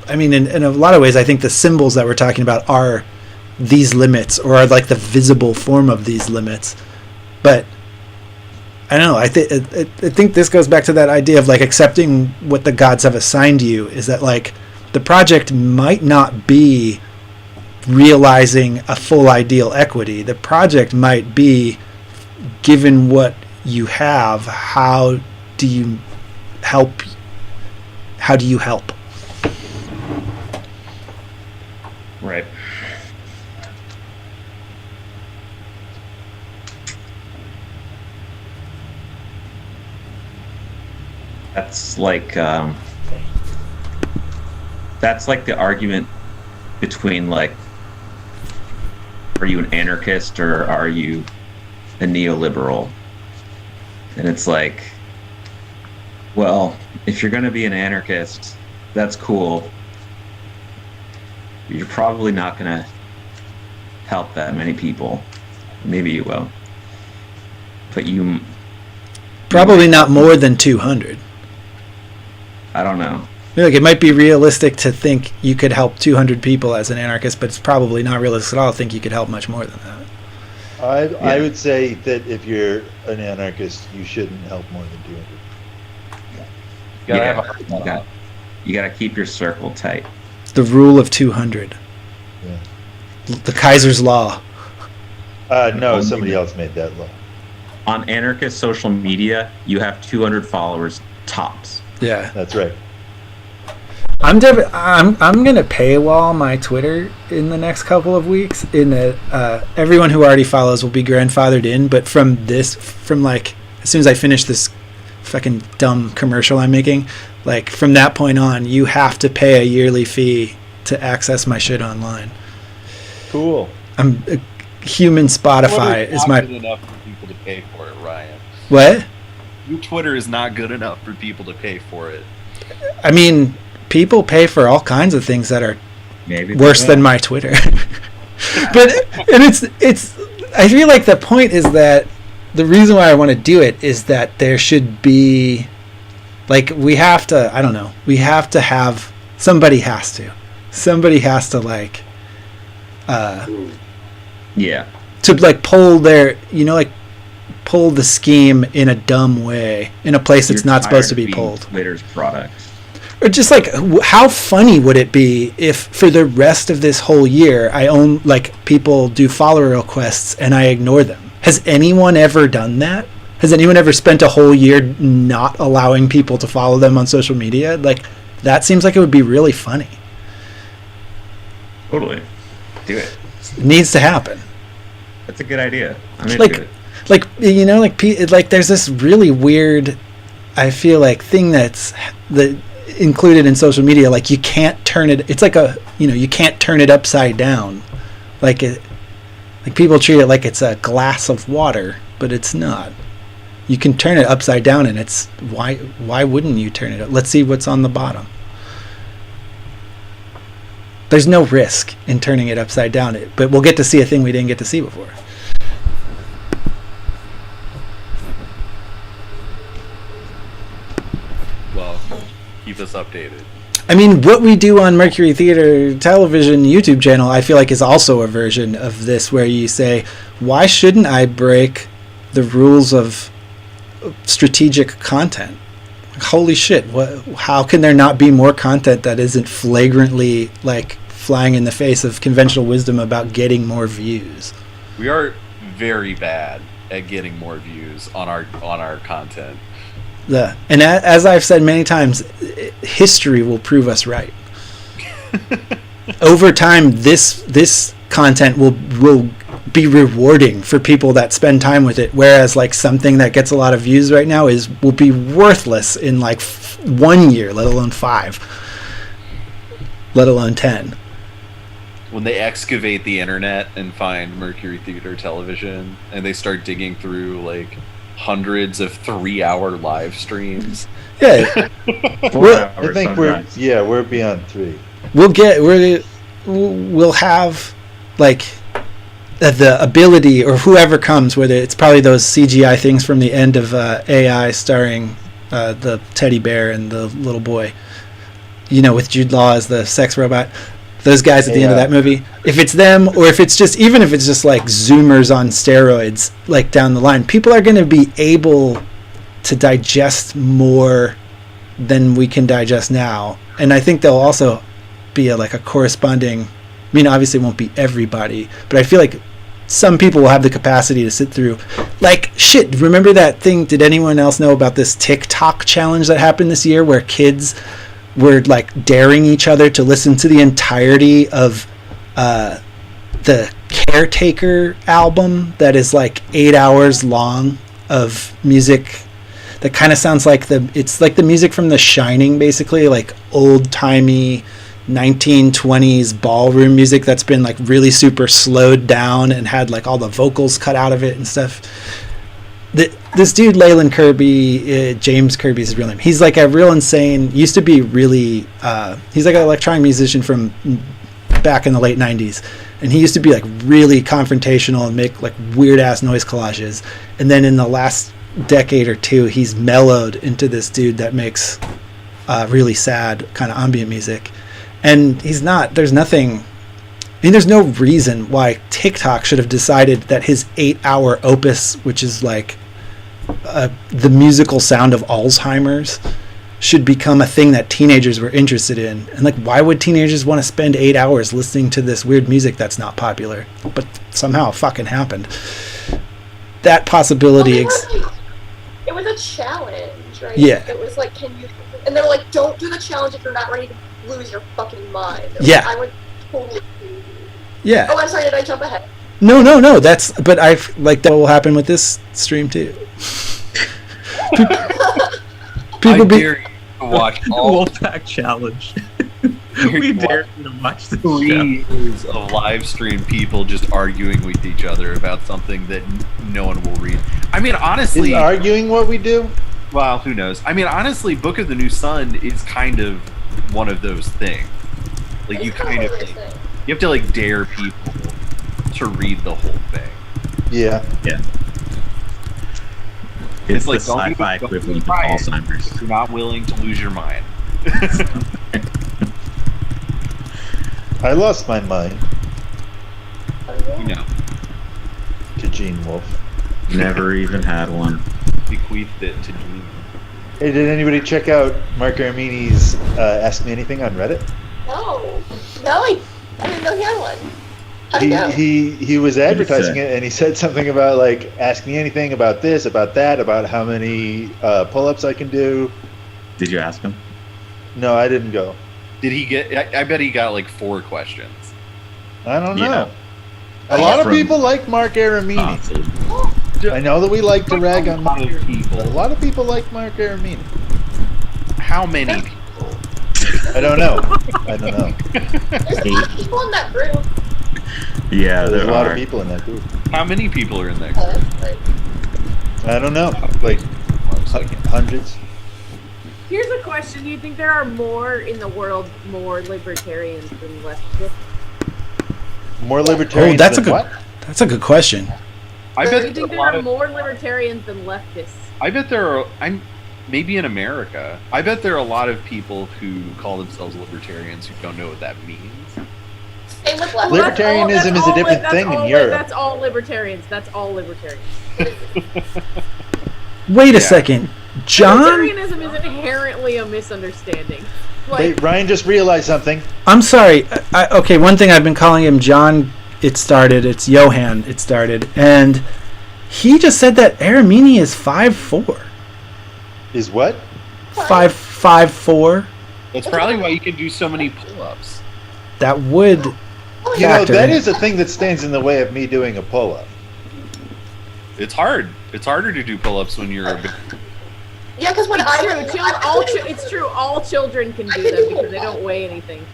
I mean, in a lot of ways, I think the symbols that we're talking about are these limits, or are like the visible form of these limits. But I don't know, I think this goes back to that idea of like accepting what the gods have assigned you, is that like the project might not be realizing a full ideal equity. The project might be, given what you have, how do you help? How do you help? Right. That's like the argument between like, are you an anarchist or are you a neoliberal? And it's like, well, if you're going to be an anarchist, that's cool. You're probably not going to help that many people. Maybe you will. But you... Probably not more than 200. I don't know. Like, it might be realistic to think you could help 200 people as an anarchist, but it's probably not realistic at all to think you could help much more than that. I would say that if you're an anarchist, you shouldn't help more than 200. You gotta keep your circle tight. The rule of 200. Yeah. The Kaiser's law. No, somebody else made that law. On anarchist social media, you have 200 followers tops. Yeah. That's right. I'm gonna paywall my Twitter in the next couple of weeks. In that everyone who already follows will be grandfathered in, but from like as soon as I finish this fucking dumb commercial I'm making, like from that point on, you have to pay a yearly fee to access my shit online. Cool. I'm human Spotify is my. Good enough for people to pay for it, Ryan. What? Your Twitter is not good enough for people to pay for it. I mean, people pay for all kinds of things that are Maybe worse than my Twitter. But and it's I feel like the point is that the reason why I want to do it is that there should be, like, we have to have Somebody has to. Somebody has to like Yeah. to like pull their, like pull the scheme in a dumb way in a place it's not supposed to be pulled. Twitter's product. Or just like, how funny would it be if for the rest of this whole year people do follower requests and I ignore them? Has anyone ever done that? Has anyone ever spent a whole year not allowing people to follow them on social media? Like, that seems like it would be really funny. Totally. Do it. It needs to happen. That's a good idea. I'm into Like, it. There's this really weird, I feel like, thing that's included in social media. Like, you can't turn it. It's like you can't turn it upside down. Like people treat it like it's a glass of water, but it's not. You can turn it upside down, and it's why wouldn't you turn it up? Let's see what's on the bottom. There's no risk in turning it upside down, but we'll get to see a thing we didn't get to see before. Well, keep us updated. I mean, what we do on Mercury Theater Television YouTube channel, I feel like is also a version of this, where you say, why shouldn't I break the rules of strategic content? Holy shit, how can there not be more content that isn't flagrantly like flying in the face of conventional wisdom about getting more views? We are very bad at getting more views on our content. And as I've said many times, history will prove us right. Over time, this content will be rewarding for people that spend time with it, whereas like something that gets a lot of views right now will be worthless in like 1 year, let alone 5, let alone 10. When they excavate the internet and find Mercury Theater Television and they start digging through like hundreds of 3-hour live streams. Yeah. I think we're beyond 3. We'll have like the ability, or whoever comes, whether it's probably those CGI things from the end of AI starring the teddy bear and the little boy, with Jude Law as the sex robot, those guys at the end of that movie. If it's them, or if it's just like Zoomers on steroids, like down the line, people are going to be able to digest more than we can digest now. And I think there'll also be a corresponding, obviously it won't be everybody, but I feel like some people will have the capacity to sit through, like, shit, remember that thing, did anyone else know about this TikTok challenge that happened this year where kids were like daring each other to listen to the entirety of the Caretaker album that is like 8 hours long of music that kind of sounds like it's like the music from The Shining, basically, like old-timey 1920s ballroom music that's been like really super slowed down and had like all the vocals cut out of it and stuff. This dude Leyland Kirby, James Kirby's his real name, he's like a real insane, used to be really he's like an electronic musician from back in the late 90s, and he used to be like really confrontational and make like weird ass noise collages, and then in the last decade or two he's mellowed into this dude that makes really sad kind of ambient music. And there's no reason why TikTok should have decided that his 8-hour opus, which is like the musical sound of Alzheimer's, should become a thing that teenagers were interested in. And like, why would teenagers want to spend 8 hours listening to this weird music that's not popular? But somehow it fucking happened. That possibility it was a challenge, right? Yeah. It was like, and they were like, don't do the challenge if you're not ready to lose your fucking mind. Yeah. I would totally. Yeah. Oh, I'm sorry, did I jump ahead? No. But I've like that will happen with this stream too. People dare you to watch all Wolfpack challenge. We dare you to watch this 3 years of live stream people just arguing with each other about something that no one will read. I mean, honestly, is arguing what we do? Well, who knows? I mean, honestly, Book of the New Sun is kind of one of those things. Like, you kind of you have to like dare people to read the whole thing. Yeah. It's like the sci-fi equivalent of Alzheimer's. You're not willing to lose your mind. I lost my mind You know, to Gene Wolfe. Never even had one. bequeathed it to Gene. Hey, did anybody check out Mark Aramini's Ask Me Anything on Reddit? No, I didn't know he had one. How'd it go? He was advertising it, and he said something about like, ask me anything about this, about that, about how many pull-ups I can do. Did you ask him? No, I didn't go. Did he get? I bet he got like 4 questions. I don't know. Yeah. A lot of From- people like Mark Aramini. Awesome. I know that we like to rag on Mark, of people. but a lot of people like Mark Aramini. How many people? I don't know. I don't know. There's a lot of people in that group. Yeah, There's there a lot are. of people in that group. How many people are in there? I don't know. Like hundreds. Here's a question: do you think there are more in the world, more libertarians than leftists? More libertarians that's than a good- what? That's a good question. I Do bet you think there there are a lot are of. more libertarians than leftists? I bet there are. I'm maybe in America. I bet there are a lot of people who call themselves libertarians who don't know what that means. Same with left. Libertarianism is a different thing in Europe. That's all libertarians. That's all libertarians. Wait a Yeah. second. John? Libertarianism is inherently a misunderstanding. Hey, Like, Ryan just realized something. I'm sorry. Okay, one thing I've been calling him John, it's Johan, it started. And he just said that Aramini is 5'4". Is what? 5'4". That's probably why you can do so many pull-ups. That would You know, factor that in. is a thing that stands in the way of me doing a pull-up. It's hard. It's harder to do pull-ups when you're a big. Yeah, because when it's true. All children can do them because they don't weigh anything.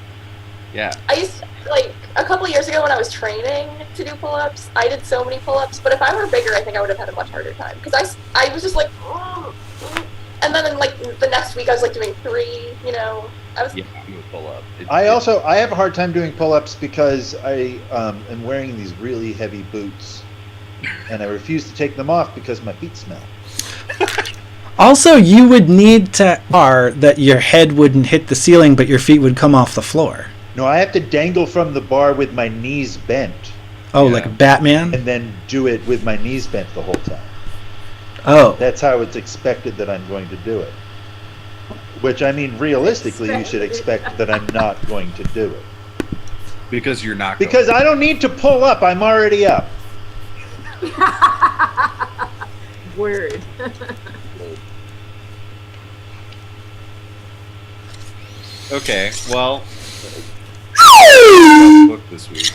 Yeah. I used to, like a couple years ago when I was training to do pull-ups, I did so many pull-ups. But if I were bigger, I think I would have had a much harder time because I was just like, and then in, like the next week I was like doing 3. You know, I was. Yeah, do a pull-up. I have a hard time doing pull-ups because I am wearing these really heavy boots, and I refuse to take them off because my feet smell. Also, you would need to that your head wouldn't hit the ceiling, but your feet would come off the floor. No, I have to dangle from the bar with my knees bent, Oh, Yeah. like Batman? and then do it with my knees bent the whole time. Oh. That's how it's expected that I'm going to do it. Which, I mean, realistically, you should expect that I'm not going to do it. Because you're not. Because I don't need to pull up, I'm already up. Word. Okay. Well. Book this week.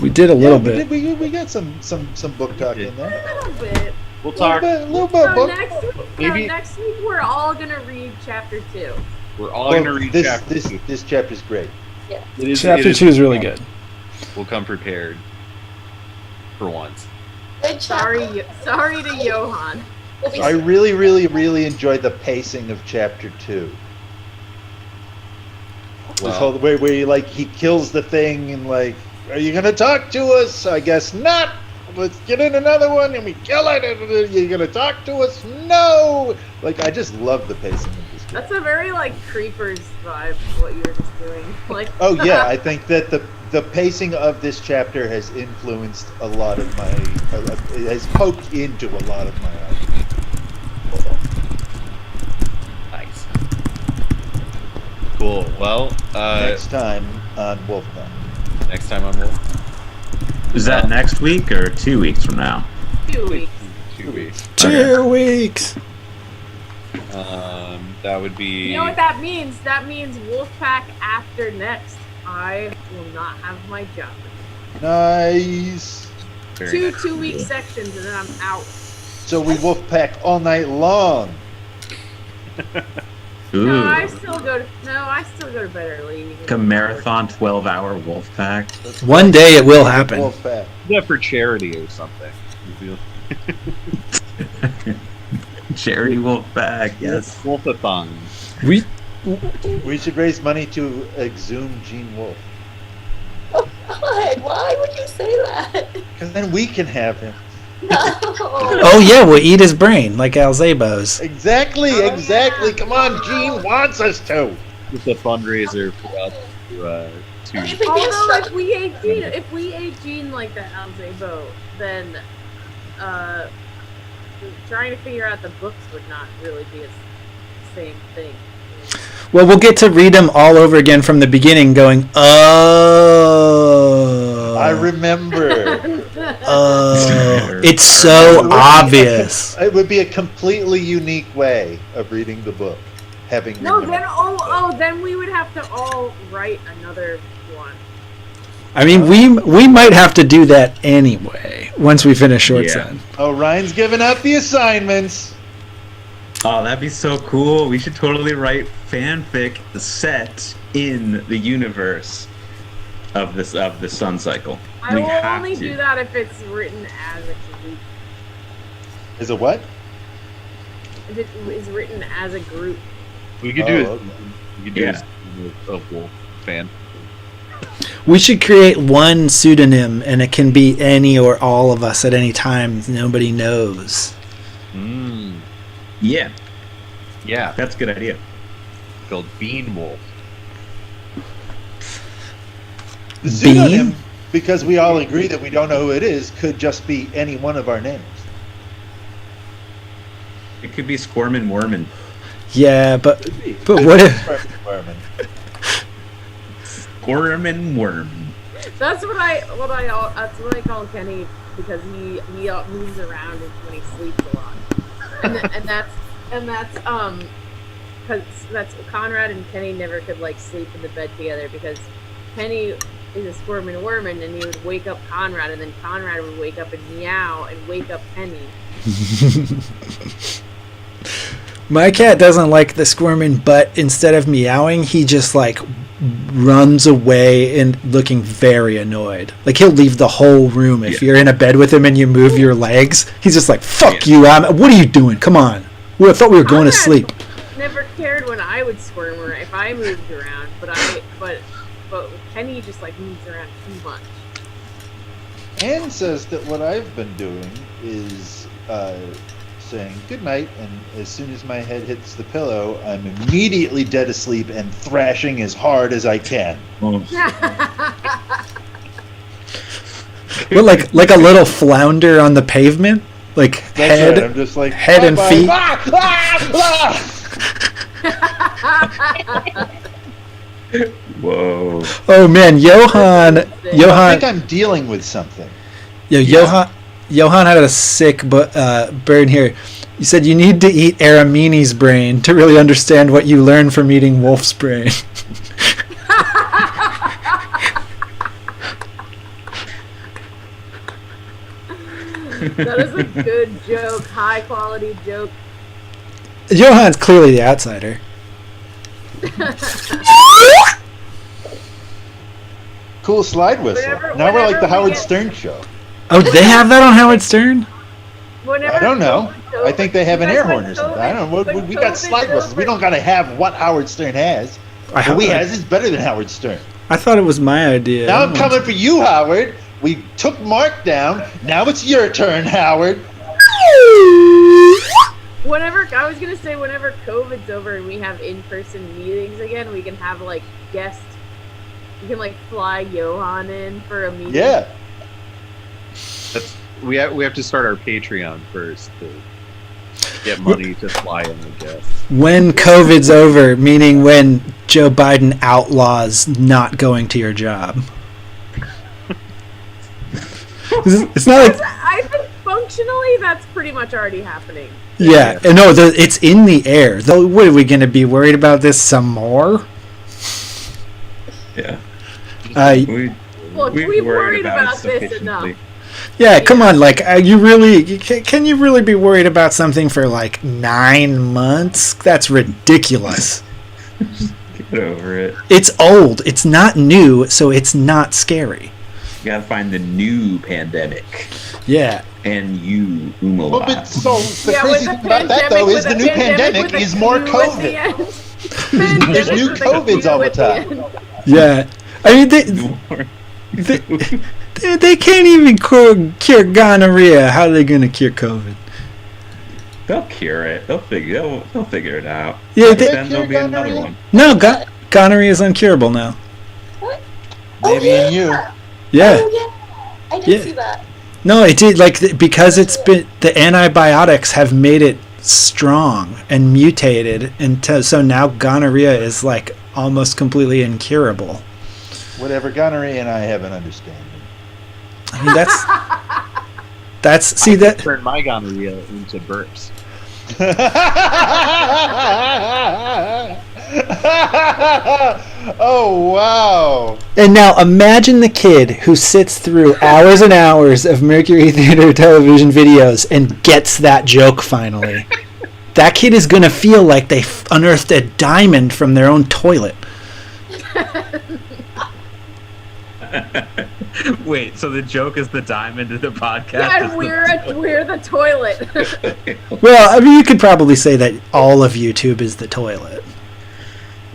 We did a little Yeah, bit. we got some book talk in A there. little bit. We'll talk. A little bit So book. Maybe- next week we're all gonna read chapter 2. We're all gonna read this, chapter this, 2. this chapter's great. It is- Chapter it is- 2 is really good. We'll come prepared. For once. Good Sorry to Johan. I really, really, really enjoyed the pacing of chapter 2. This whole where he kills the thing and like, are you gonna talk to us? I guess not. Let's get in another one and we kill it. And you're gonna talk to us? No. Like, I just love the pacing of this. That's a very like Creepers vibe. What you were just doing. Like. Oh yeah, I think that the pacing of this chapter has influenced a lot of my, it has poked into a lot of my art. Nice. Cool. Well, Next time on Wolfpack. next time on Wolf. Is that next week or 2 weeks from now? 2 weeks. 2 weeks. 2 weeks. That would be. You know what that means? That means Wolfpack after next. I will not have my job. Nice. very Two nice. 2-week sections and then I'm out. So we Wolfpack all night long. Ooh. No, I still go to bed early. Like a marathon 12-hour wolf pack. One day it will happen. Wolfpack. Do that for charity or something. You feel? Charity wolf pack, yes. Wolfathon. We We should raise money to exhume Gene Wolfe. God, why would you say that? Because then we can have him. No. Oh yeah, we'll eat his brain like Alzebo's. Exactly, exactly. Come on, Gene wants us to. It's a fundraiser for us too. If we Although if we ate Gene like the Alze boat, then trying to figure out the books would not really be the same thing. Well, we'll get to read them all over again from the beginning, going, oh. I remember. Oh. It's so obvious. It would be a completely unique way of reading the book. Having No, remembered. then then we would have to all write another one. I mean, we might have to do that anyway once we finish Short Sun. Oh, Ryan's giving out the assignments. Oh, that'd be so cool. We should totally write fanfic set in the universe of this Sun Cycle. I We will have only to. do that if it's written as a group. Is it what? If it is written as a group. We could do it. okay. We could do Yeah. a Wolf fan. We should create one pseudonym, and it can be any or all of us at any time. Nobody knows. Yeah, Yeah, that's a good idea. called Bean Wolf. The pseudonym, because we all agree that we don't know who it is, could just be any one of our names. It could be Squirmin' Wormin. Yeah, but what if? Squirmin'. Squirmin' Worm. That's what I call Kenny, because he moves around when he sleeps a lot, and that's because that's Conrad and Kenny never could like sleep in the bed together, because Kenny is a squirmin' wormin, and he would wake up Conrad, and then Conrad would wake up and meow and wake up Kenny. My cat doesn't like the squirming, but instead of meowing, he just like runs away and looking very annoyed. Like he'll leave the whole room if you're in a bed with him and you move your legs. He's just like, "Fuck you! What are you doing? Come on! I thought we were going to sleep." Never cared when I would squirm or if I moved around, but Kenny just like moves around too much. Anne says that what I've been doing is saying good night, and as soon as my head hits the pillow, I'm immediately dead asleep and thrashing as hard as I can. Well, like a little flounder on the pavement, like That's head, right. I'm just like head and bye-bye. feet. Whoa. Oh man, Johan. I think I'm dealing with something. Johan had a sick burn here. You said you need to eat Aramini's brain to really understand what you learn from eating Wolf's brain. That is a good joke, high quality joke. Johan's clearly the outsider. Cool slide whistle. Now we're like the Howard Stern show. Oh, they have that on Howard Stern? I don't know. I think they have an air horn or something. I don't know. We got slide whistles. We don't gotta have what Howard Stern has. What we has is better than Howard Stern. I thought it was my idea. Now I'm coming for you, Howard. We took Mark down. Now it's your turn, Howard. Whenever COVID's over and we have in-person meetings again, we can have like guests. We can like fly Johan in for a meeting. Yeah. We have to start our Patreon first to get money to fly in, I guess. When COVID's over, meaning when Joe Biden outlaws not going to your job. It's not like... I think functionally that's pretty much already happening. Yeah, no, it's in the air. Though, what are we going to be worried about this some more? Yeah. Look, we've worried about this enough. Yeah, come on, like, can you really be worried about something for like 9 months? That's ridiculous. Get over it. It's old. It's not new, so it's not scary. You gotta find the new pandemic. Yeah. And you, Umala. Well, but so the crazy thing about that though is the new pandemic is more COVID. There's new COVIDs all the time. Yeah. I mean, they can't even cure gonorrhea. How are they going to cure COVID? They'll cure it. They'll figure it out. Yeah, then there'll be another one. No, gonorrhea is uncurable now. What? Maybe in you. Yeah. Oh, yeah. I did see that. No, it did, like, because it's been, the antibiotics have made it strong and mutated, and so now gonorrhea is like almost completely incurable. Whatever gonorrhea and I have an understanding. I mean, that's see that. Turn my gonorrhea into burps. Oh wow! And now imagine the kid who sits through hours and hours of Mercury Theater television videos and gets that joke finally. That kid is going to feel like they unearthed a diamond from their own toilet. Wait, so the joke is the diamond of the podcast? Yeah, and we're the toilet. Well, I mean, you could probably say that all of YouTube is the toilet.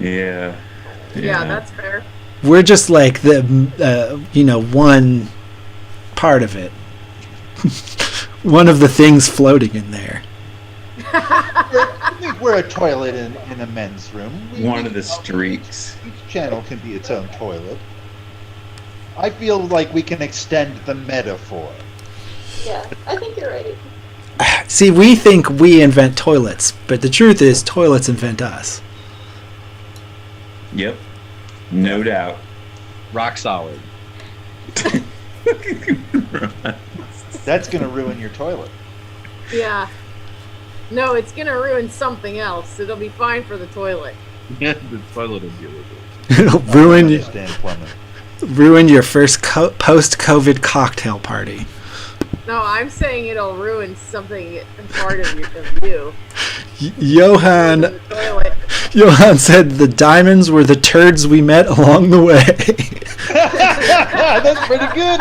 Yeah. Yeah, that's fair. We're just like the, one part of it. One of the things floating in there. I think we're a toilet in a men's room. One of the streaks. Each channel can be its own toilet. I feel like we can extend the metaphor. Yeah, I think you're right. See, we think we invent toilets, but the truth is toilets invent us. Yep. No doubt. Rock solid. That's going to ruin your toilet. Yeah. No, it's gonna ruin something else. It'll be fine for the toilet. The toilet will be able It'll I ruin understand plumbing. your first post-COVID cocktail party. No, I'm saying it'll ruin something part of you. Johan The toilet. Johan said the diamonds were the turds we met along the way. That's pretty good.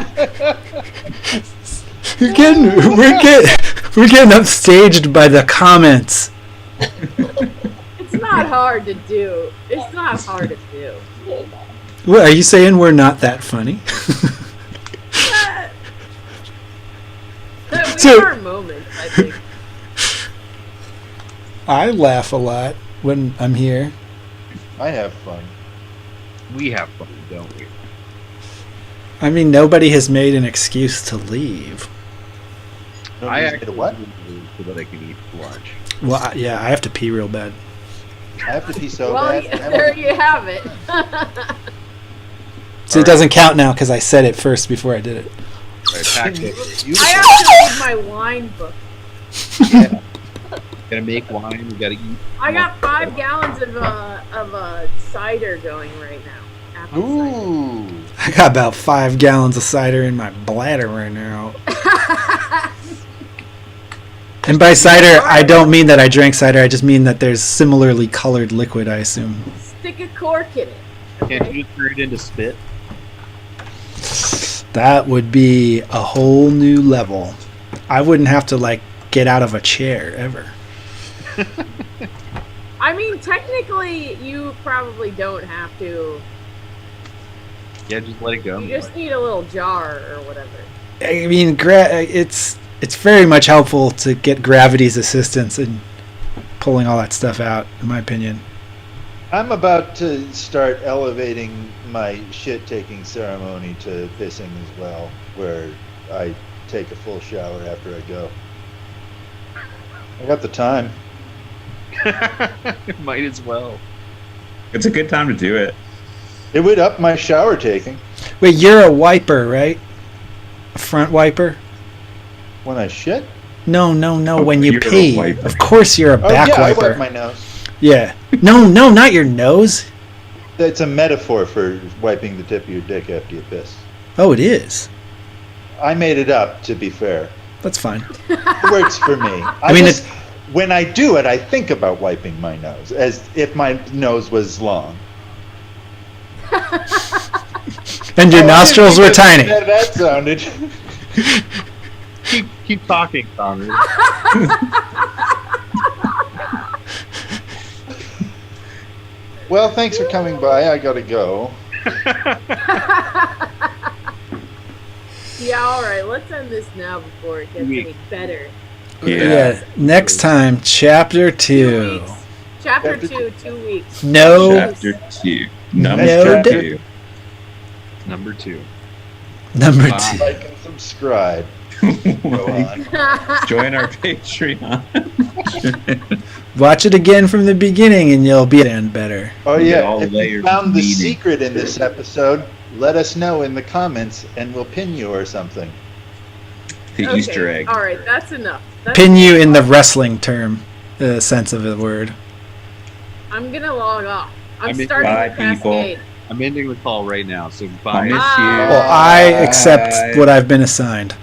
We're getting upstaged by the comments. It's not hard to do. It's not hard to do. What are you saying? We're not that funny? We So- are moments, I think. I laugh a lot when I'm here. I have fun. We have fun, don't we? I mean, nobody has made an excuse to leave. I Nobody's made actually a what? so that I can eat lunch. Well, yeah, I have to pee real bad. I have to pee so Well, bad. there you have it. So it doesn't count now because I said it first before I did it. Right, pack it. I have to read my wine book. Gotta make wine. We gotta eat. I got 5 gallons of cider going right now. Apple cider. Ooh. I got about 5 gallons of cider in my bladder right now. And by cider, I don't mean that I drank cider. I just mean that there's similarly colored liquid, I assume. Stick a cork in it. Can't you turn it into spit? That would be a whole new level. I wouldn't have to, get out of a chair ever. I mean, technically, you probably don't have to. Yeah, just let it go. You just need a little jar or whatever. I mean, it's very much helpful to get gravity's assistance in pulling all that stuff out, in my opinion. I'm about to start elevating my shit-taking ceremony to pissing as well, where I take a full shower after I go. I got the time. Might as well. It's a good time to do it. It would up my shower taking Wait, you're a wiper, right? A front wiper? when I shit. No, when you You're a pee. wiper. Of course you're a Oh back yeah, I wiper. wipe my nose. Yeah. No, not your nose. It's a metaphor for wiping the tip of your dick after you piss. Oh, it is. I made it up, to be fair. That's fine. It works for me. I mean, when I do it, I think about wiping my nose as if my nose was long. And your Oh, I nostrils didn't were think tiny. That sounded. Keep talking, Connor. Well, thanks for coming by. I gotta go. Yeah, alright, let's end this now before it gets any better. Yeah. Next time, chapter 2 2. weeks. Chapter 2, 2 weeks. No. Chapter 2. Number No, 2. Number 2. Number Wow. 2. Like and subscribe. Go on. Join our Patreon. Watch it again from the beginning and you'll be in better. Oh You get yeah, all if the you layers found of the meaning. secret in this episode, let us know in the comments and we'll pin you or something. The Okay, Easter egg. All right, that's enough. That's Pin you enough. in the wrestling term sense of the word. I'm gonna log off. I'm I mean, starting bye, the Cascade. I'm ending the call right now, so I bye. miss you. Bye. Well, I Bye. accept what I've been assigned.